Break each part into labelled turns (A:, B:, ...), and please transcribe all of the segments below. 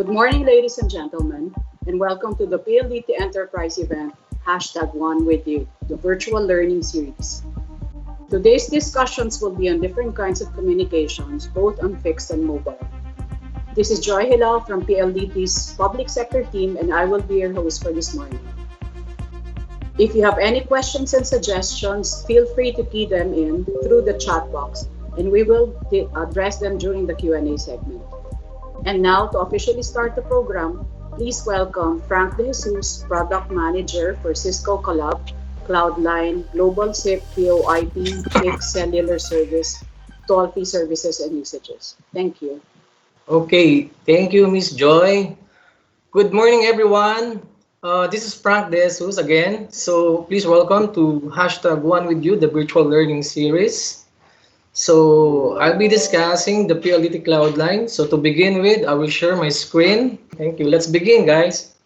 A: Good morning, ladies and gentlemen, and welcome to the PLDT Enterprise event, #One with You, the virtual learning series. Today's discussions will be on different kinds of communications, both on fixed and mobile. This is Joy Hilal from PLDT's public sector team, and I will be your host for this morning. If you have any questions and suggestions, feel free to key them in through the chat box, and we will address them during the Q&A segment. And now, to officially start the program, please welcome Frank De Jesus, Product Manager for Cisco Collab, Cloudline, Global SIP, VoIP, Fixed Cellular Service, toll-free services and usages. Thank you.
B: Okay, thank you, Miss Joy. Good morning, everyone. This is Frank De Jesus again. So please welcome to #One with You, the virtual learning series. So I'll be discussing the PLDT Cloudline. So to begin with, I will share my screen. Thank you. Let's begin, guys.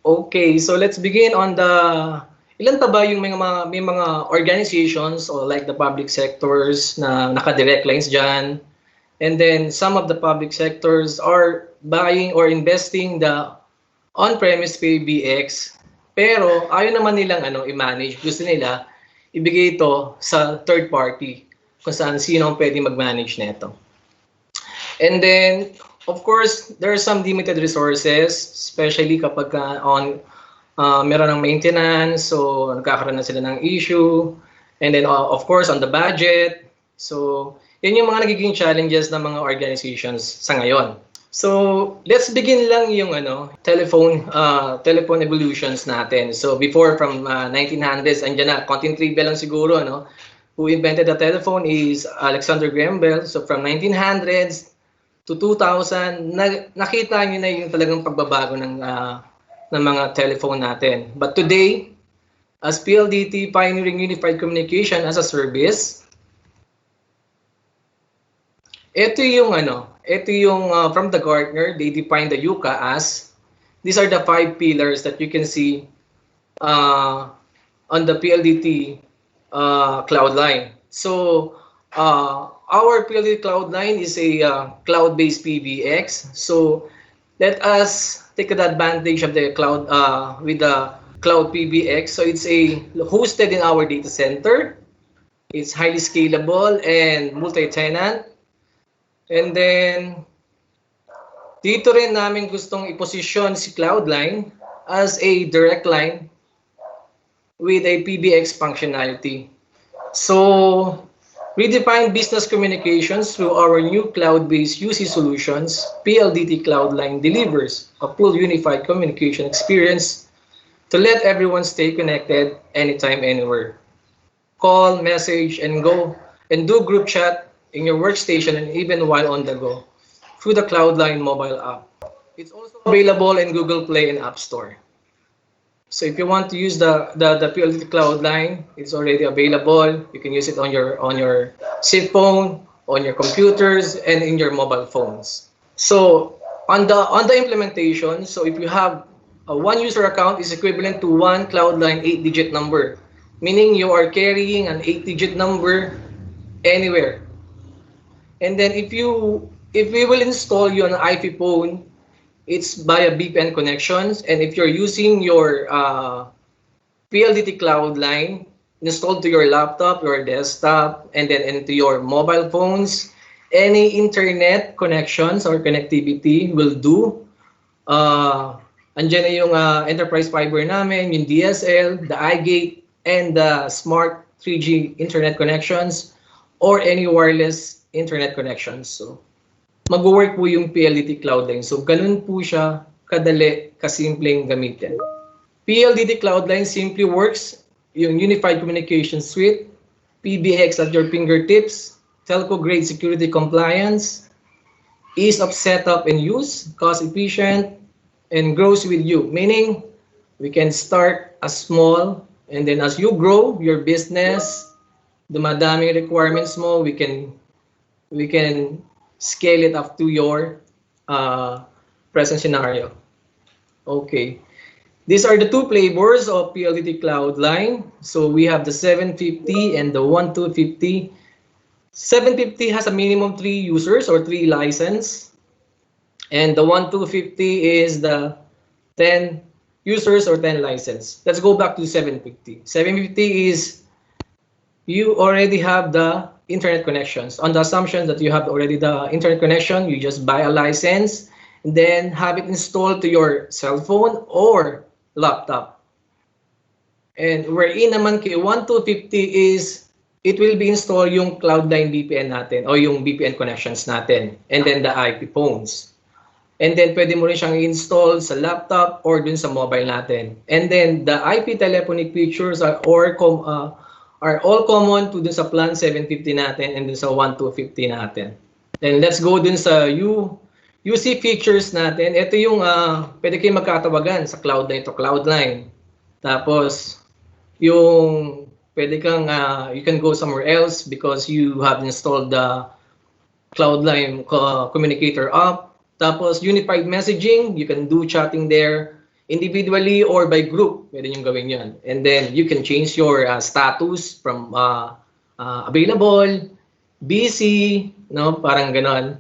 B: Okay, so let's begin on the ilan pa ba yung may mga organizations or like the public sectors na naka-direct lines dyan. And then some of the public sectors are buying or investing the on-premise PBX. Pero ayaw naman nilang i-manage. Gusto nila ibigay ito sa third party kung saan sino ang pwede mag-manage nito. And then, of course, there are some limited resources, especially kapag meron ng maintenance, so nagkakaroon na sila ng issue. And then, of course, on the budget. So, yun yung mga nagiging challenges ng mga organizations sa ngayon. So, let's begin lang yung telephone evolutions natin. So, before from 1900s, andyan na, konting trivia lang siguro, who invented the telephone is Alexander Graham Bell. So, from 1900s to 2000, nakita nyo na yung talagang pagbabago ng mga telephone natin. But today, as PLDT pioneering unified communication as a service, ito yung from the Gartner, they define the UCA as, these are the 5 pillars that you can see on the PLDT Cloudline. So, our PLDT Cloudline is a cloud-based PBX. So, let us take advantage of the cloud with the cloud PBX. So, it's hosted in our data center. It's highly scalable and multi-tenant. And then, dito rin namin gustong i-position si Cloudline as a direct line with a PBX functionality. So, redefine business communications through our new cloud-based UC solutions. PLDT Cloudline delivers a full unified communication experience to let everyone stay connected anytime, anywhere. Call, message, and go and do group chat in your workstation and even while on the go through the Cloudline mobile app. It's also available in Google Play and App Store. So if you want to use the PLDT Cloudline, it's already available. You can use it on your SIP phone, on your computers, and in your mobile phones. So on the implementation, so if you have one user account is equivalent to one Cloudline 8-digit number, meaning you are carrying an 8-digit number anywhere. And then if we will install you an IP phone, it's via VPN connections. And if you're using your PLDT Cloudline installed to your laptop, your desktop, and then into your mobile phones, any internet connections or connectivity will do. Andyan na yung enterprise fiber namin, yung DSL, the iGate, and the smart 3G internet connections, or any wireless internet connections. So, mag-work po yung PLDT Cloudline. So, ganun po siya kadali, kasimpleng gamitin. PLDT Cloudline simply works yung Unified Communication Suite, PBX at your fingertips, telco-grade security compliance, ease of setup and use, cost-efficient, and grows with you. Meaning, we can start as small, and then as you grow your business, dumadami requirements mo, we can scale it up to your present scenario. Okay. These are the two flavors of PLDT Cloudline. So we have the 750 and the 1250. 750 has a minimum 3 users or 3 license. And the 1250 is the 10 users or 10 license. Let's go back to 750. 750 is you already have the internet connections. On the assumption that you have already the internet connection, you just buy a license and then have it installed to your cell phone or laptop. And wherein naman kay 1250 is it will be installed yung Cloud9 VPN natin o yung VPN connections natin and then the IP phones. And then pwede mo rin siyang install sa laptop or dun sa mobile natin. And then the IP telephonic features are all common to dun sa plan 750 natin and dun sa 1250 natin. Then let's go dun sa UC features natin. Ito yung pwede kayo magkatawagan sa Cloud9 to Cloud9. Tapos yung pwede kang you can go somewhere else because you have installed the Cloud9 communicator app. Tapos unified messaging, you can do chatting there individually or by group. Pwede nyo gawin yan. And then you can change your status from available, busy, no? Parang ganon.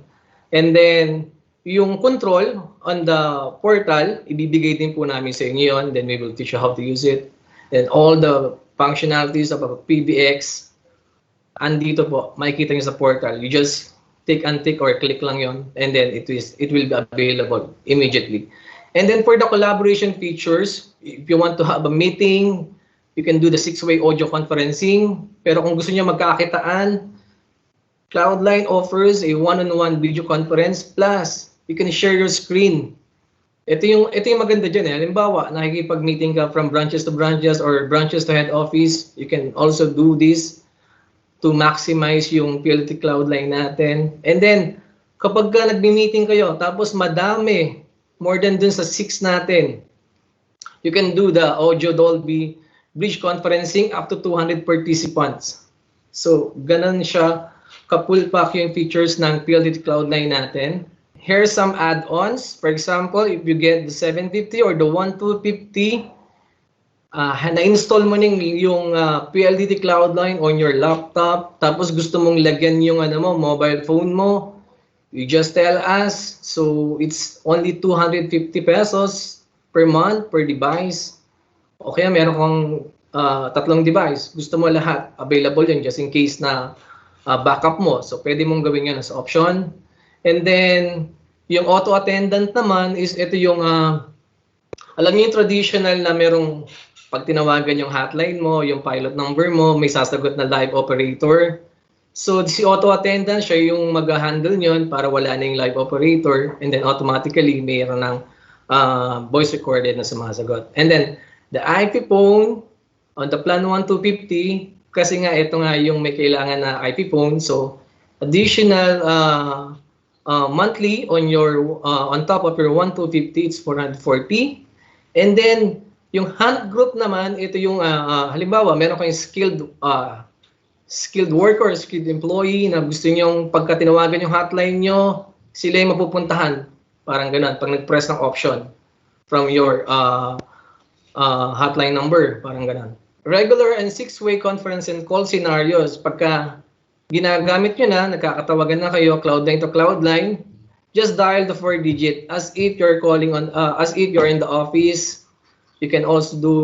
B: And then yung control on the portal, ibibigay din po namin sa inyo yun. Then we will teach you how to use it. And all the functionalities of a PBX, andito po, makikita nyo sa portal. You just tick or click lang yon, and then it will be available immediately. And then for the collaboration features, if you want to have a meeting, you can do the 6-way audio conferencing. Pero kung gusto niyo magkakitaan, Cloud9 offers a one-on-one video conference plus you can share your screen. Ito yung maganda dyan eh. Halimbawa, nakikipag-meeting ka from branches to branches or branches to head office, you can also do this to maximize yung PLDT Cloud9 natin. And then, kapag nagmi-meeting kayo, tapos madami, more than dun sa 6 natin, you can do the audio Dolby bridge conferencing up to 200 participants. So, ganun siya kapulpak yung features ng PLDT Cloud9 natin. Here's some add-ons. For example, if you get the 750 or the 1250, na-install mo yung PLDT Cloud9 on your laptop, tapos gusto mong lagyan yung mobile phone mo, you just tell us. So it's only 250 pesos per month per device. Okay, meron kang 3 device, gusto mo lahat, available yun just in case na backup mo. So pwede mong gawin yan as option. And then yung auto attendant naman is ito yung alam niyo yung traditional na merong pag tinawagan yung hotline mo, yung pilot number mo, may sasagot na live operator. So si auto attendant, siya yung mag-handle nyon para wala na yung live operator, and then automatically mayroon ng voice recorded na sumasagot. And then the IP phone on the plan 1250, kasi nga ito nga yung may kailangan na IP phone, so additional monthly on top of your 1250, it's 440. And then yung hunt group naman, ito yung halimbawa, meron kayong skilled worker, skilled employee na gusto nyong pagka tinawagan yung hotline nyo, sila yung mapupuntahan. Parang ganun, pag nag-press ng option from your hotline number, parang ganun. Regular and 6-way conference and call scenarios, pagka ginagamit nyo na, nagkakatawagan na kayo, Cloud9 to Cloud9, just dial the 4-digit as if you're calling on, as if you're in the office. You can also do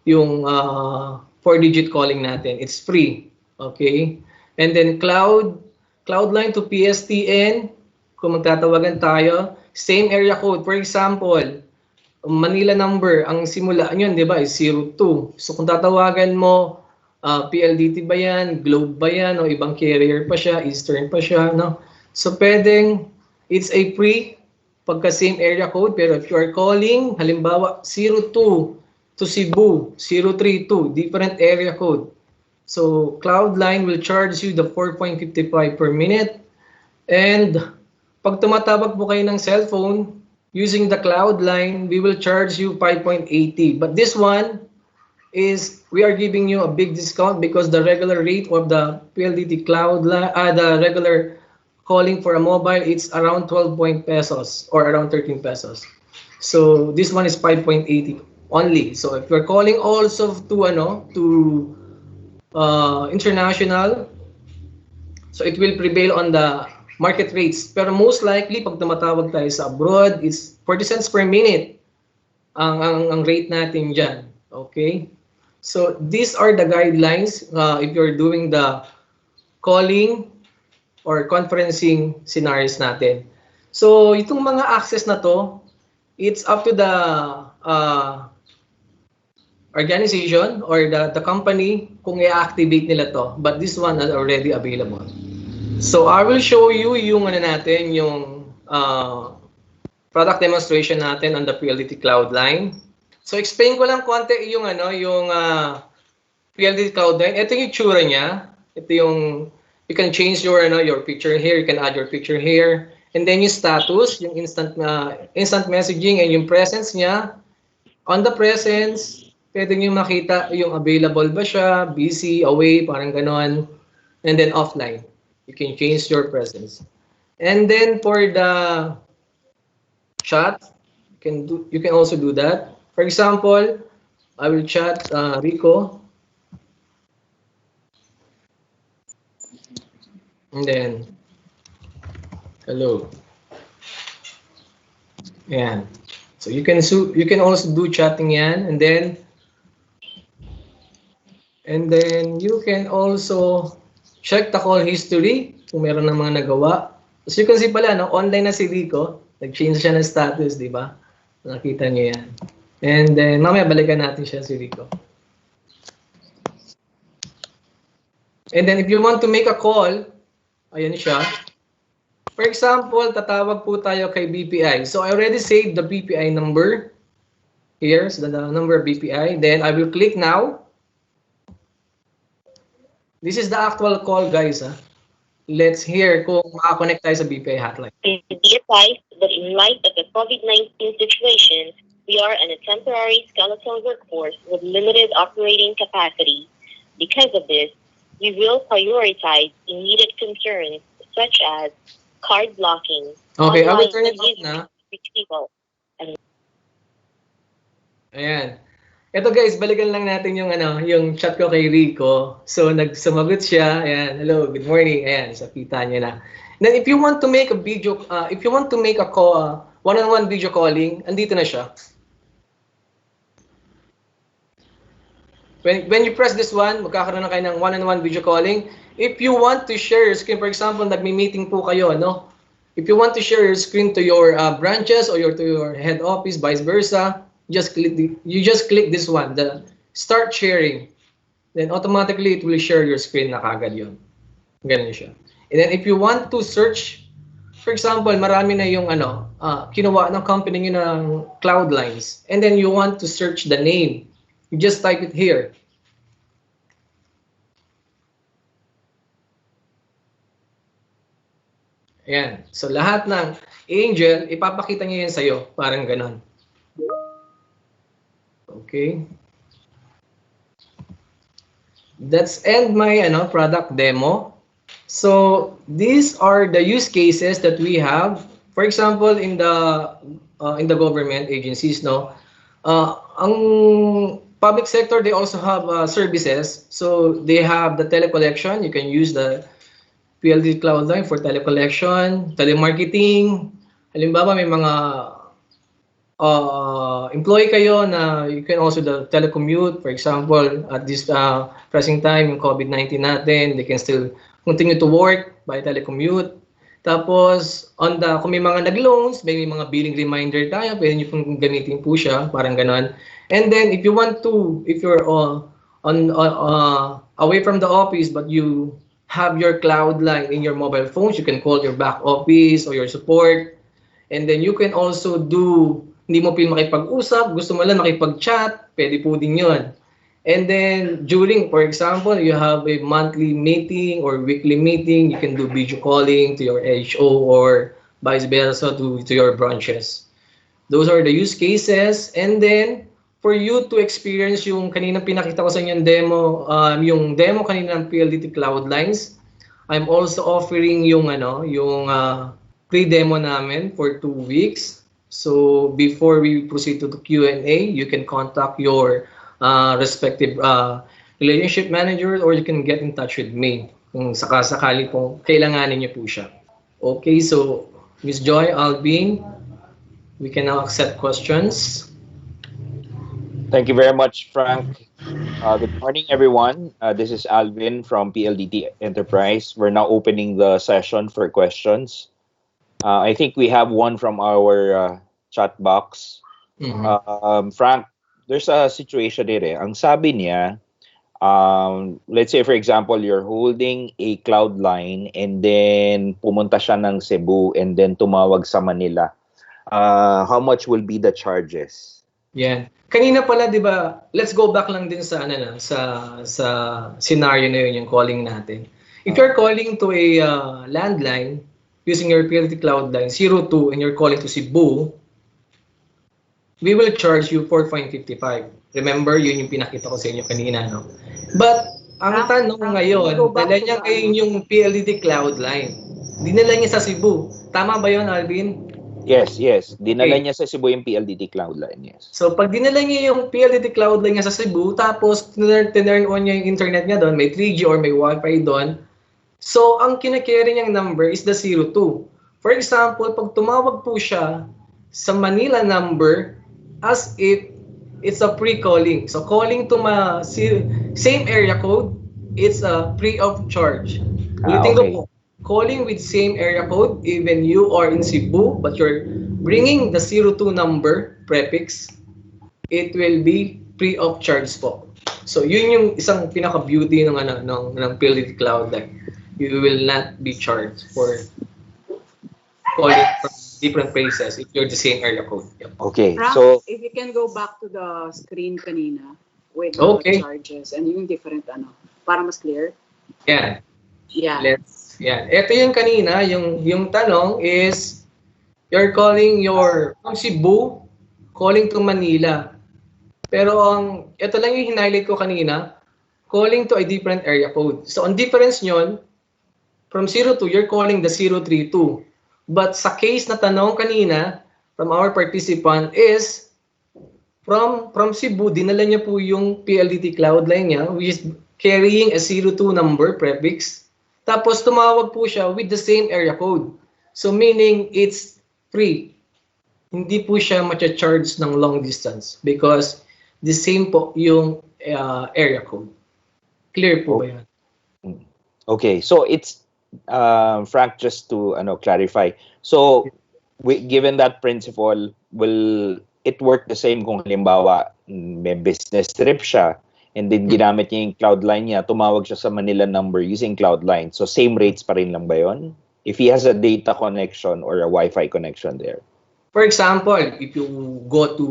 B: yung 4-digit calling natin. It's free. Okay? And then Cloud9 to PSTN, kung magtatawagan tayo, same area code. For example, Manila number, ang simula nyo, di ba, is 02. So kung tatawagan mo, PLDT ba yan, Globe ba yan, o ibang carrier pa siya, Eastern pa siya, no? So pwedeng, it's a free pagka same area code, pero if you are calling, halimbawa 02 to Cebu, 032, different area code. So Cloud9 will charge you the 4.55 per minute. And pag tumatawag po kayo ng cellphone using the Cloud9, we will charge you 5.80. But this one is, we are giving you a big discount because the regular rate of the PLDT Cloud9, the regular calling for a mobile, it's around 12 pesos or around 13 pesos. So this one is 5.80 only. So if you're calling also to international, so it will prevail on the market rates. Pero most likely, pag tumatawag tayo sa abroad, it's 40 cents per minute ang rate natin dyan. Okay? So, these are the guidelines if you're doing the calling or conferencing scenarios natin. So, itong mga access na to, it's up to the organization or the company kung i-activate nila to. But this one is already available. So, I will show you yung ano natin, yung product demonstration natin on the PLDT Cloudline. So, explain ko lang konti yung yung PLDT Cloudline. Ito yung tsura niya. Ito yung you can change your your picture here, you can add your picture here. And then yung status, yung instant messaging and yung presence niya. On the presence, pwede nyo makita yung available ba siya, busy, away, parang ganon. And then offline, you can change your presence. And then for the chat, you can also do that. For example, I will chat Rico. And then, hello. Yan. So you can also do chatting yan, and then you can also check the call history kung meron ng mga nagawa. So you can see pala, online na si Rico. Nag-change siya ng status, di ba? Nakita niyo yan. And then, mamaya balikan natin siya si Rico. And then if you want to make a call, ayan siya. For example, tatawag po tayo kay BPI. So I already saved the BPI number. Here's the number of BPI. Then I will click now. This is the actual call, guys. Let's hear kung makakonect tayo sa BPI hotline.
C: Be advised that in light of the COVID-19 situation, we are in a temporary skeletal workforce with limited operating capacity. Because of this, we will prioritize immediate concerns such as card blocking.
B: Okay, I will turn it off na.
C: Retrieval.
B: Ayan. Ito guys, balikan lang natin yung yung chat ko kay Rico. So sumagot siya. Ayan, hello, good morning. Ayan, sa kita niya na. Then if you want to make a video, if you want to make a call, one-on-one video calling, andito na siya. When you press this one, magkakaroon na kayo ng one-on-one video calling. If you want to share your screen, for example, nagmi-meeting po kayo, no? If you want to share your screen to your branches or to your head office, vice versa, you just click this one, the start sharing. Then automatically it will share your screen na kagad yun. Ganun siya. And then if you want to search, for example, marami na yung kinuha ng company nyo ng Cloudlines. And then you want to search the name. You just type it here. Ayan. So, lahat ng Angel, ipapakita niya yan sa'yo. Parang ganon. Okay. That's end my product demo. So, these are the use cases that we have. For example, in the government agencies, no? Ang public sector, they also have services. So, they have the telecollection. You can use the PLDT Cloudline for telecollection, telemarketing. Halimbawa, may mga employee kayo na you can also the telecommute. For example, at this pressing time, yung COVID-19 natin, they can still continue to work by telecommute. Tapos, kung may mga nag-loans, may mga billing reminder tayo, pwede nyo pong gamitin po siya, parang ganon. And then, if you want to, if you're away from the office, but you have your Cloudline in your mobile phones, you can call your back office or your support. And then you can also do, hindi mo pwede makipag-usap, gusto mo lang makipag-chat, pwede po din yun. And then during, for example, you have a monthly meeting or weekly meeting, you can do video calling to your HO or vice versa to your branches. Those are the use cases. And then, for you to experience yung kaninang pinakita ko sa inyo yung demo kanina ng PLDT Cloudlines, I'm also offering yung pre-demo namin for 2 weeks. So before we proceed to the Q&A, you can contact your respective relationship manager or you can get in touch with me kung sakasakali po kailanganin niyo po siya. Okay, so Miss Joy, Alvin, we can now accept questions.
D: Thank you very much, Frank. Good morning, everyone. This is Alvin from PLDT Enterprise. We're now opening the session for questions. I think we have one from our chat box.
B: Mhm.
D: Frank, there's a situation here. Ang sabi niya, let's say for example, you're holding a cloud line and then pumunta siya ng Cebu and then tumawag sa Manila. How much will be the charges?
B: Yan. Kanina pala, 'di ba? Let's go back lang din sa ano na, sa scenario na 'yun, yung calling natin. If you're calling to a landline using your PLDT cloud line 02 and you're calling to Cebu, we will charge you 4.55. Remember, yun yung pinakita ko sa inyo kanina, no? But ang tanong ngayon, dala niya ngayon yung PLDT cloud line. Dinala niya sa Cebu. Tama ba yun, Alvin?
D: Yes. Dinala niya sa Cebu yung PLDT cloud line, yes.
B: So, pag dinala niya yung PLDT cloud line niya sa Cebu, tapos tinurn on niya yung internet niya doon, may 3G or may Wi-Fi doon, so, ang kinakarry niyang number is the 02. For example, pag tumawag po siya sa Manila number, as if it's a pre-calling. So, calling to same area code, it's a free of charge. Ulitin ko po, calling with same area code, even you are in Cebu, but you're bringing the 02 number prefix, it will be free of charge po. So, yun yung isang pinaka-beauty ng PLDT Cloud line. You will not be charged for calling from different places if you're the same area code. Yep.
D: Okay,
A: Frank,
D: so
A: if you can go back to the screen kanina with the charges and yung different para mas clear.
B: Yeah.
A: Yeah.
B: Ito yung kanina, yung tanong is you're calling from Cebu, calling to Manila. Pero ito lang yung highlight ko kanina, calling to a different area code. So, ang difference nyon, from 02, you're calling the 032. But sa case na tanong kanina from our participant is from Cebu, dinala niya po yung PLDT cloud line niya, which is carrying a 02 number prefix. Tapos tumawag po siya with the same area code. So meaning it's free. Hindi po siya ma-charge ng long distance because the same po yung area code. Clear po ba yan?
D: okay, so it's Frank, just to clarify. So given that principle, will it work the same kung halimbawa may business trip siya and then ginamit niya yung cloud line niya, tumawag siya sa Manila number using cloud line. So same rates pa rin lang ba yun? If he has a data connection or a Wi-Fi connection there.
B: For example, if you go to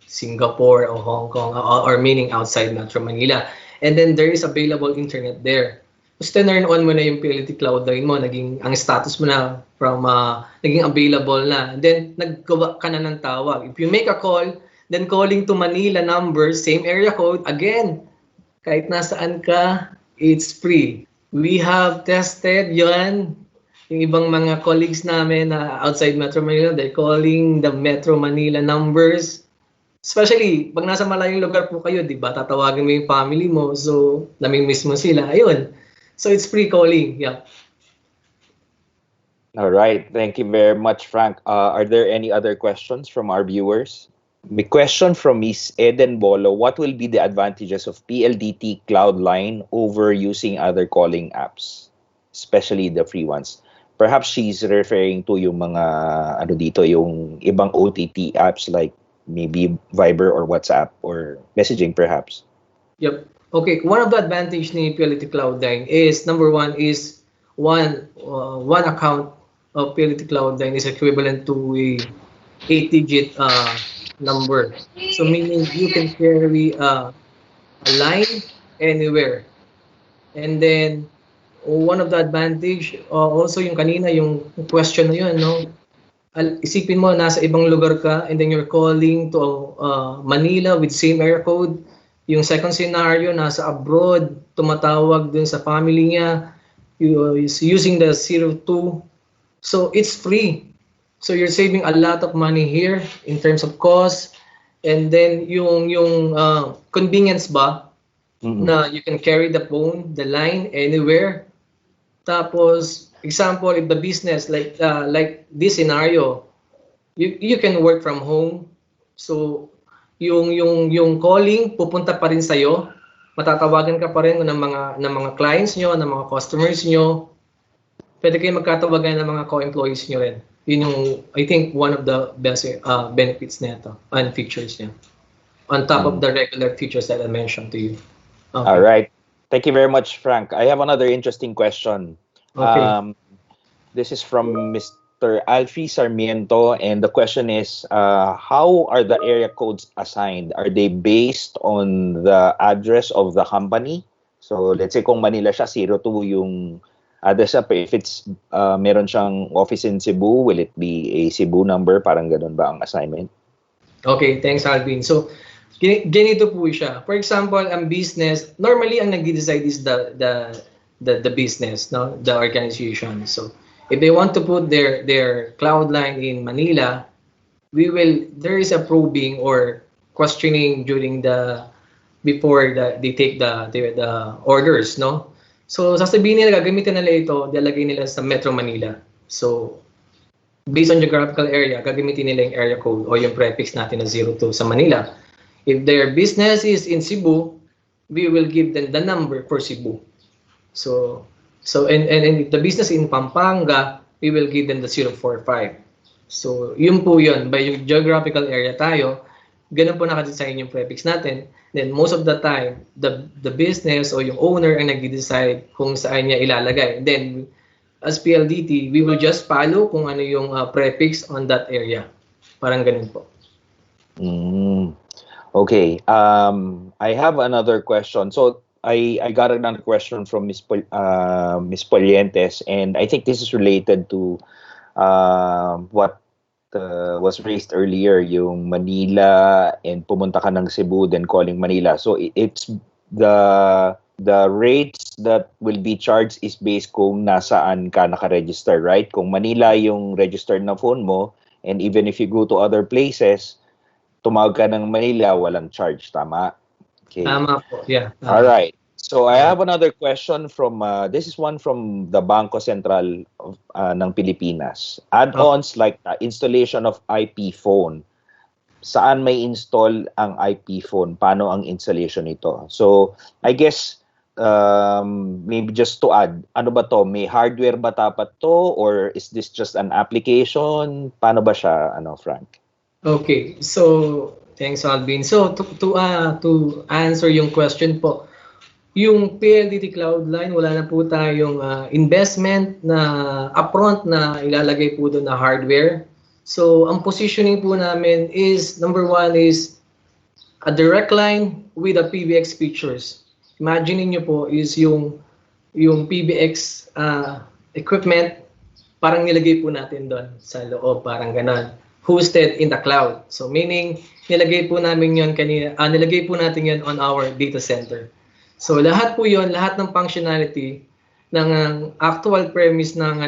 B: Singapore or Hong Kong or meaning outside Metro Manila, and then there is available internet there. Tapos turn on mo na yung PLDT cloud line mo, ang status mo na from naging available na. Then naggawa ka na ng tawag. If you make a call, then calling to Manila number, same area code, again, kahit nasaan ka, it's free. We have tested yan. Yung ibang mga colleagues namin na outside Metro Manila, they're calling the Metro Manila numbers. Especially, pag nasa malayong lugar po kayo, di ba, tatawagin mo yung family mo, so namimiss mo sila. Ayun. So it's free calling, yeah.
D: All right, thank you very much, Frank. Are there any other questions from our viewers? My question from Miss Eden Bolo, what will be the advantages of PLDT Cloud Line over using other calling apps, especially the free ones? Perhaps she's referring to yung mga yung ibang OTT apps like maybe Viber or WhatsApp or messaging perhaps.
B: Yep. Okay, one of the advantage ni PLDT Cloud Line is number one is one account of PLDT Cloud Line is equivalent to a 8-digit number. So meaning you can carry a line anywhere. And then one of the advantage also yung kanina yung question na yun, no? Isipin mo nasa ibang lugar ka and then you're calling to Manila with same area code. Yung second scenario nasa abroad, tumatawag dun sa family niya, is using the 02. So it's free. So you're saving a lot of money here in terms of cost, and then yung convenience ba na you can carry the phone, the line anywhere. Tapos example, if the business like this scenario, you can work from home. So yung calling pupunta pa rin sa iyo. Matatawagan ka pa rin ng mga clients nyo, ng mga customers nyo. Pwede kayo magkatawagan ng mga co-employees nyo rin. Yun yung, I think, one of the best benefits nito and features niya. On top of the regular features that I mentioned to you. Okay.
D: All right. Thank you very much, Frank. I have another interesting question.
B: Okay.
D: This is from Mr. Alfie Sarmiento, and the question is, how are the area codes assigned? Are they based on the address of the company? So let's say kung Manila siya, 02 yung address up. If it's meron siyang office in Cebu, will it be a Cebu number? Parang ganun ba ang assignment?
B: Okay, thanks Alvin. So ganito po siya. For example, ang business, normally ang nag-decide is the business, no, the organization. So if they want to put their cloud line in Manila, there is a probing or questioning before they take the orders, no. So sasabihin nila, gagamitin nila ito, ilalagay nila sa Metro Manila. So based on geographical area, gagamitin nila yung area code o yung prefix natin na 02 sa Manila. If their business is in Cebu, we will give them the number for Cebu. So and if the business in Pampanga, we will give them the 045. So yun po yun, by yung geographical area tayo, ganun po nakadesign yung prefix natin. Then most of the time, the business o yung owner ang nag-decide kung saan niya ilalagay. Then as PLDT, we will just follow kung ano yung prefix on that area. Parang ganun po.
D: Okay. I have another question. So I got another question from Miss Polientes, and I think this is related to what was raised earlier, yung Manila and pumunta ka ng Cebu then calling Manila. So it's the rates that will be charged is based kung nasaan ka naka-register, right? Kung Manila yung registered na phone mo, and even if you go to other places, tumawag ka ng Manila, walang charge, tama? Okay.
B: Tama po, yeah.
D: All right. So I have another question from this is one from the Bangko Sentral ng Pilipinas. Add-ons like installation of IP phone. Saan may install ang IP phone? Paano ang installation nito? So I guess maybe just to add, ano ba to? May hardware ba dapat to, or is this just an application? Paano ba siya, Frank?
B: Okay. So thanks Alvin. So to answer yung question po, yung PLDT Cloud Line, wala na po tayong investment na upfront na ilalagay po doon na hardware. So, ang positioning po namin is, number one is a direct line with a PBX features. Imagine niyo po is yung PBX equipment, parang nilagay po natin doon sa loob, parang ganon. Hosted in the cloud. So, meaning, nilagay po natin yun on our data center. So lahat po 'yon, lahat ng functionality ng actual premise ng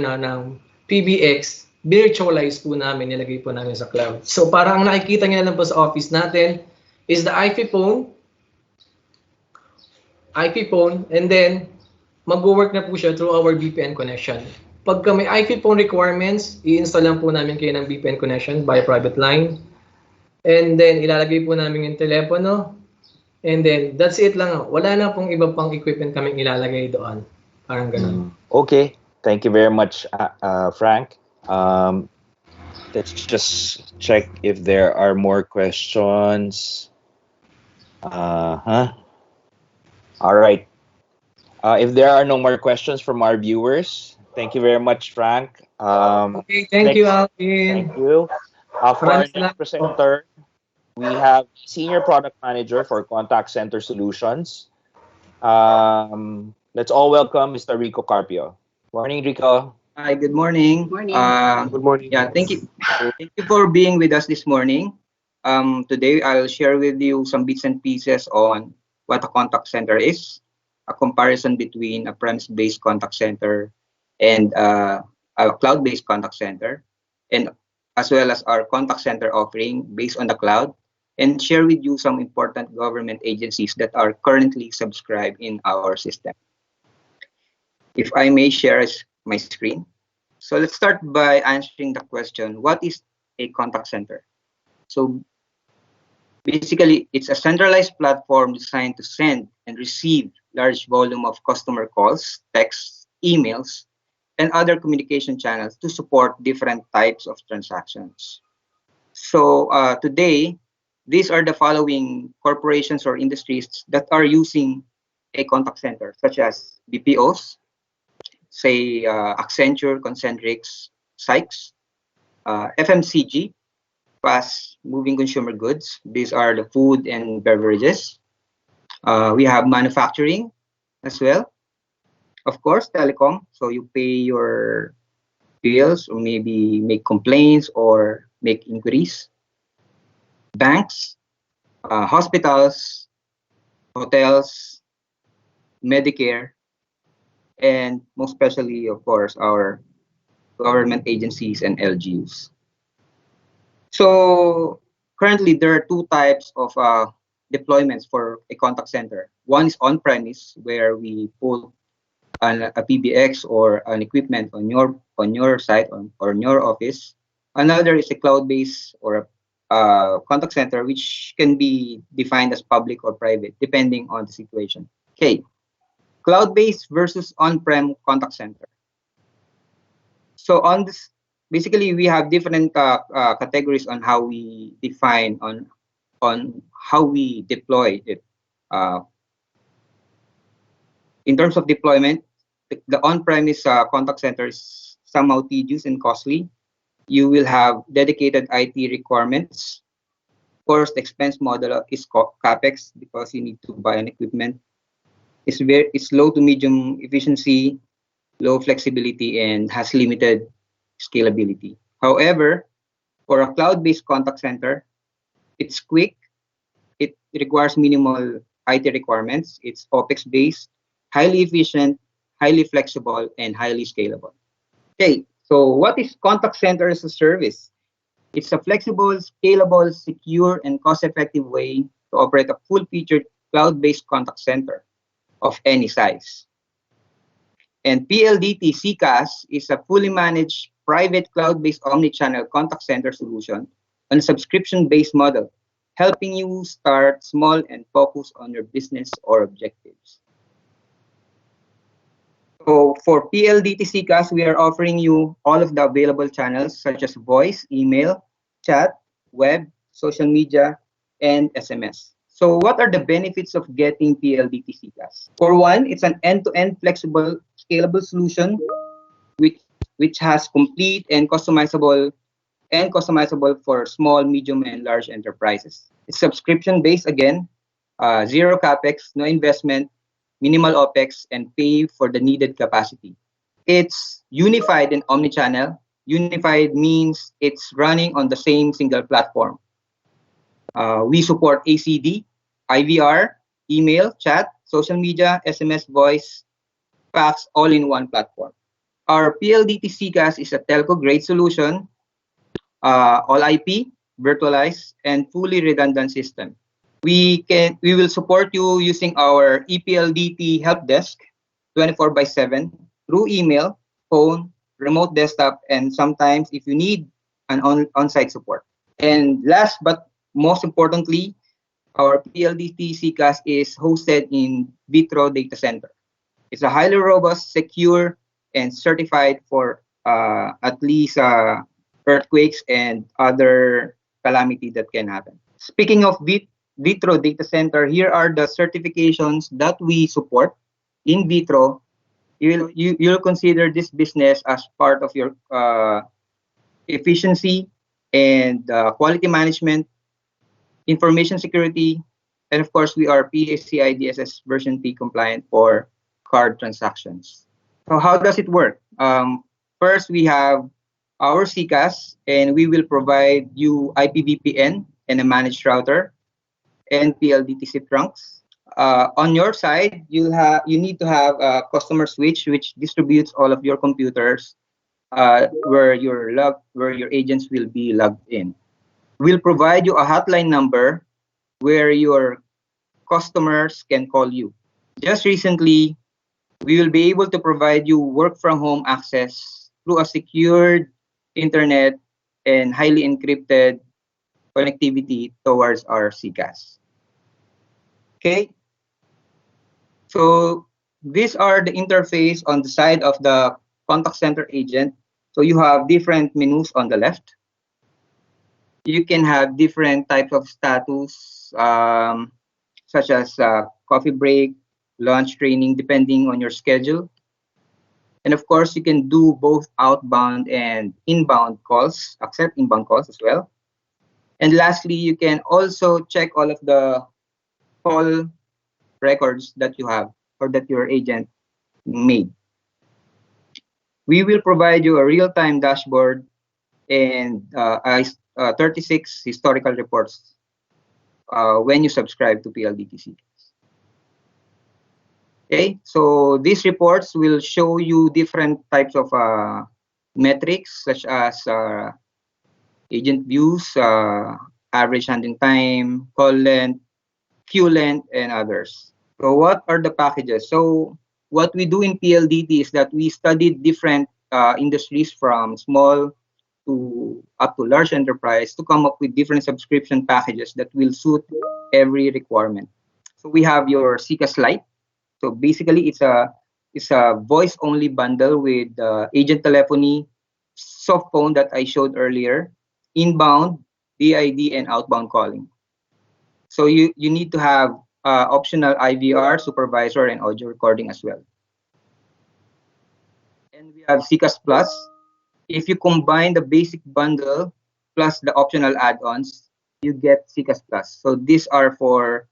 B: PBX, virtualize po namin, nilagay po namin sa cloud. So para ang nakikita niyo lang po sa office natin is the IP phone, and then mag-work na po siya through our VPN connection. Pagka may IP phone requirements, i-install lang po namin kayo ng VPN connection by private line. And then ilalagay po namin yung telepono. And then, that's it lang. Wala na pong iba pang equipment kaming ilalagay doon. Parang ganun.
D: Okay. Thank you very much, Frank. Let's just check if there are more questions. All right. If there are no more questions from our viewers, thank you very much, Frank.
B: Okay, thank you, Alvin.
D: Thank you. For our next presenter, we have Senior Product Manager for Contact Center Solutions. Let's all welcome Mr. Rico Carpio. Morning, Rico.
E: Hi, good morning.
A: Morning.
E: Good morning. Yeah, thank you. Thank you for being with us this morning. Today, I'll share with you some bits and pieces on what a contact center is, a comparison between a premise-based contact center and a cloud-based contact center, and as well as our contact center offering based on the cloud, and share with you some important government agencies that are currently subscribed in our system. If I may share a my screen. So let's start by answering the question, what is a contact center? So basically, it's a centralized platform designed to send and receive large volume of customer calls, texts, emails, and other communication channels to support different types of transactions. So today, these are the following corporations or industries that are using a contact center, such as BPOs, say Accenture, Concentrix, Sykes, FMCG, fast moving consumer goods. These are the food and beverages. We have manufacturing as well. Of course, telecom. So you pay your bills or maybe make complaints or make inquiries. Banks, hospitals, hotels, Medicare, and most especially, of course, our government agencies and LGUs. So currently, there are two types of deployments for a contact center. One is on-premise, where we put a PBX or an equipment on your site or in your office. Another is a cloud-based or a contact center, which can be defined as public or private, depending on the situation. Okay, cloud-based versus on-prem contact center. So on this, basically, we have different categories on how we define on how we deploy it. In terms of deployment, the on-premise contact center is somehow tedious and costly. You will have dedicated IT requirements. Of course, the expense model is CapEx because you need to buy an equipment. It's low to medium efficiency, low flexibility, and has limited scalability. However, for a cloud-based contact center, it's quick. It requires minimal IT requirements. It's OpEx-based, highly efficient, highly flexible, and highly scalable. Okay, so what is contact center as a service? It's a flexible, scalable, secure, and cost-effective way to operate a full-featured cloud-based contact center of any size. And PLDT CCaaS is a fully managed private cloud-based omni-channel contact center solution on a subscription-based model, helping you start small and focus on your business or objectives. So for PLDT CCaaS, we are offering you all of the available channels such as voice, email, chat, web, social media, and SMS. So what are the benefits of getting PLDT CCaaS? For one, it's an end-to-end flexible, scalable solution which has complete and customizable for small, medium, and large enterprises. It's subscription-based again, zero capex, no investment, minimal OpEx, and pay for the needed capacity. It's unified and omnichannel. Unified means it's running on the same single platform. We support ACD, IVR, email, chat, social media, SMS, voice, fax, all in one platform. Our PLDT CCaaS is a telco-grade solution, all IP, virtualized, and fully redundant system. We will support you using our ePLDT help desk 24/7 through email, phone, remote desktop, and sometimes if you need an on-site support. And last but most importantly, our PLDT CCaaS is hosted in Vitro Data Center. It's a highly robust, secure, and certified for at least earthquakes and other calamity that can happen. Speaking of Vitro Data Center, here are the certifications that we support in Vitro. You'll consider this business as part of your efficiency and quality management, information security, and of course, we are PCI DSS version P compliant for card transactions. So how does it work? First, we have our CCaaS, and we will provide you IPVPN and a managed router and PLDT SIP trunks. On your side, you need to have a customer switch which distributes all of your computers where your agents will be logged in. We'll provide you a hotline number where your customers can call you. Just recently, We will be able to provide you work from home access through a secured internet and highly encrypted connectivity towards our CCAS. Okay, so these are the interface on the side of the contact center agent. So you have different menus on the left. You can have different types of status, such as coffee break, lunch, training, depending on your schedule. And of course, you can do both outbound and inbound calls, accept inbound calls as well. And lastly, you can also check all of the call records that you have or that your agent made. We will provide you a real-time dashboard and 36 historical reports when you subscribe to PLDTC. Okay, so these reports will show you different types of metrics such as agent views, average handling time, call length, queue length, and others. So what are the packages? So what we do in PLDT is that we studied different industries from small to up to large enterprise to come up with different subscription packages that will suit every requirement. So we have your CCAS Lite. So basically, it's a voice-only bundle with agent telephony, soft phone that I showed earlier, inbound, DID, and outbound calling. So you need to have optional IVR, supervisor, and audio recording as well. And we have CCAS Plus. If you combine the basic bundle plus the optional add-ons, you get CCAS Plus. So these are for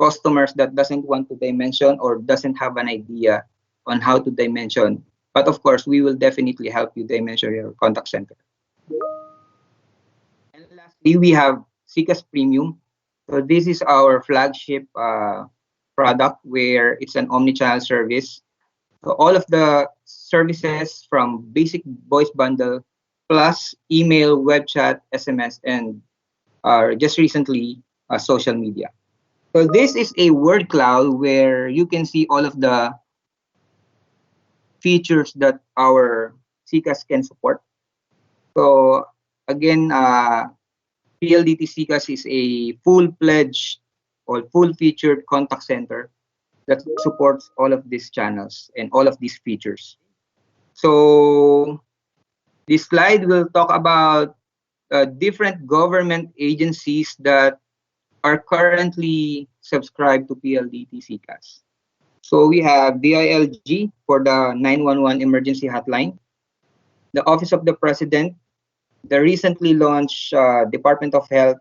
E: customers that doesn't want to dimension or doesn't have an idea on how to dimension. But of course, we will definitely help you dimension your contact center. And lastly, we have CCAS Premium. So this is our flagship product where it's an omni-channel service. So all of the services from basic voice bundle plus email, web chat, SMS, and just recently social media. So this is a word cloud where you can see all of the features that our CCAS can support. So again, PLDT CCAS is a full-fledged or full-featured contact center that supports all of these channels and all of these features. So this slide will talk about different government agencies that are currently subscribed to PLDT CCAS. So we have DILG for the 911 emergency hotline, the Office of the President, the recently launched Department of Health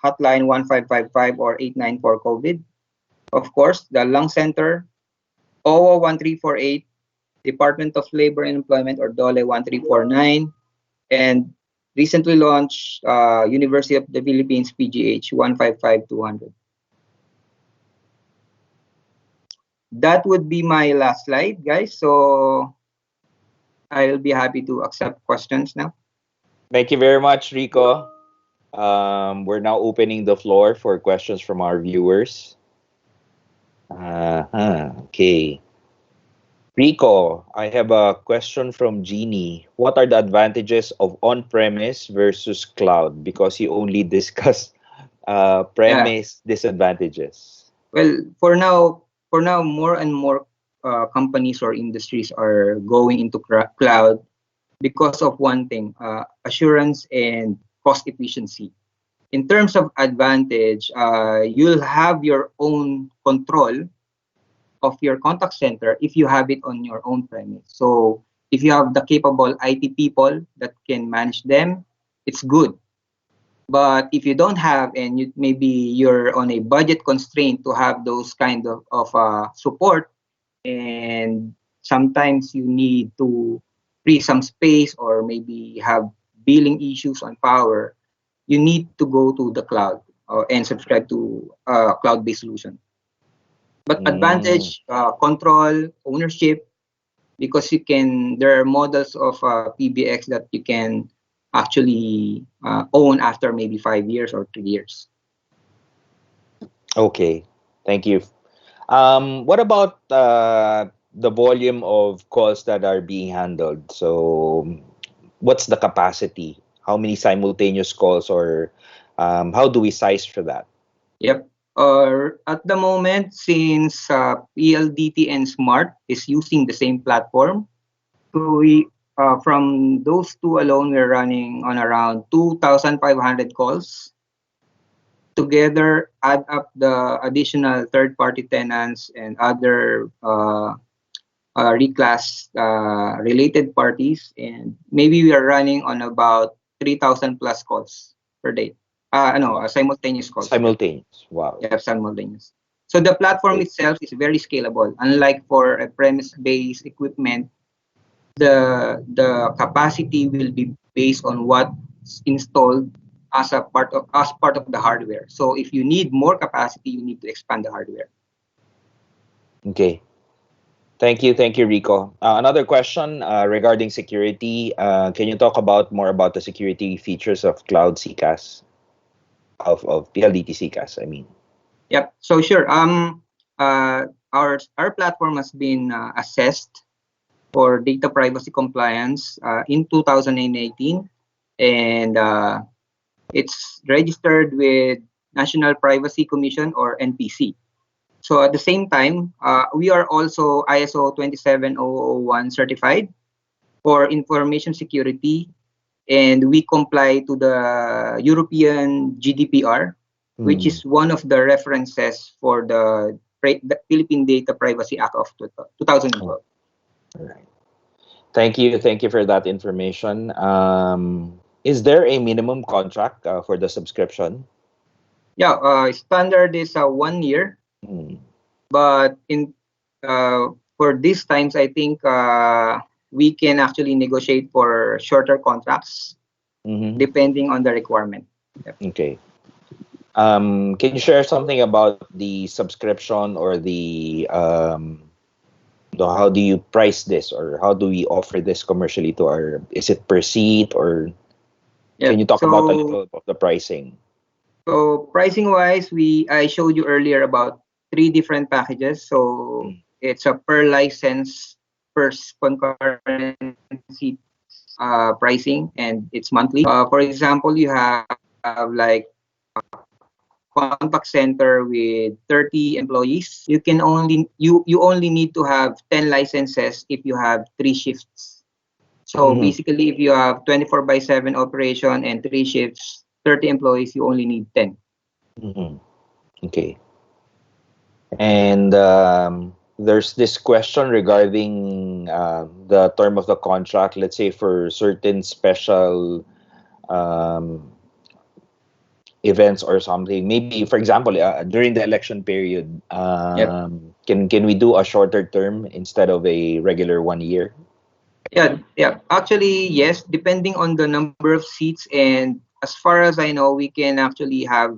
E: hotline 1555 or 894 COVID, of course, the Lung Center, OWA 1348, Department of Labor and Employment or DOLE 1349, and recently launched University of the Philippines PGH 155200. That would be my last slide, guys. So I'll be happy to accept questions now.
D: Thank you very much, Rico. We're now opening the floor for questions from our viewers. Okay. Rico, I have a question from Jeannie. What are the advantages of on-premise versus cloud? Because you only discuss premise disadvantages.
E: Well, for now, more and more companies or industries are going into cloud because of one thing, assurance and cost efficiency. In terms of advantage, you'll have your own control of your contact center if you have it on your own premise. So if you have the capable IT people that can manage them, it's good. But if you don't have, and maybe you're on a budget constraint to have those kind of support, and sometimes you need to free some space or maybe have billing issues on power, you need to go to the cloud and subscribe to a cloud-based solution. But advantage, control, ownership, because there are models of PBX that you can actually own after maybe 5 years or 3 years.
D: Okay, thank you. What about the volume of calls that are being handled? So, what's the capacity? How many simultaneous calls, or how do we size for that?
E: Yep. At the moment, since PLDT and Smart is using the same platform, so we from those two alone, we're running on around 2,500 calls. Together, add up the additional third-party tenants and other reclass related parties, and maybe we are running on about 3,000 plus calls per day. No, simultaneous calls.
D: Simultaneous. Wow.
E: Yeah, simultaneous. So the platform itself is very scalable. Unlike for a premise-based equipment, the capacity will be based on what's installed as part of the hardware. So if you need more capacity, you need to expand the hardware.
D: Okay. Thank you, Rico. Another question regarding security. Can you talk about more about the security features of Cloud CCAS, of PLDT CCAS, I mean?
E: Yep. So sure. Our platform has been assessed for data privacy compliance in 2018, and it's registered with National Privacy Commission, or NPC. So at the same time, we are also ISO 27001 certified for information security, and we comply to the European GDPR, which is one of the references for the Philippine Data Privacy Act of 2012.
D: All right. Thank you for that information. Is there a minimum contract for the subscription?
E: Yeah, standard is 1 year, but for these times, I think we can actually negotiate for shorter contracts depending on the requirement. Yep.
D: Okay. Can you share something about the subscription, or how do you price this, or how do we offer this commercially to our? Is it per seat, or can you talk about a little of the pricing?
E: So pricing wise, I showed you earlier about 3 different packages. So it's a per license, per concurrency pricing, and it's monthly. For example, you have like contact center with 30 employees. You only need to have 10 licenses if you have 3 shifts. So basically, if you have 24/7 operation and 3 shifts, 30 employees, you only need 10.
D: Okay. And there's this question regarding the term of the contract. Let's say for certain special events or something. Maybe, for example, during the election period, can we do a shorter term instead of a regular 1 year?
E: Yeah. Actually, yes, depending on the number of seats, and as far as I know, we can actually have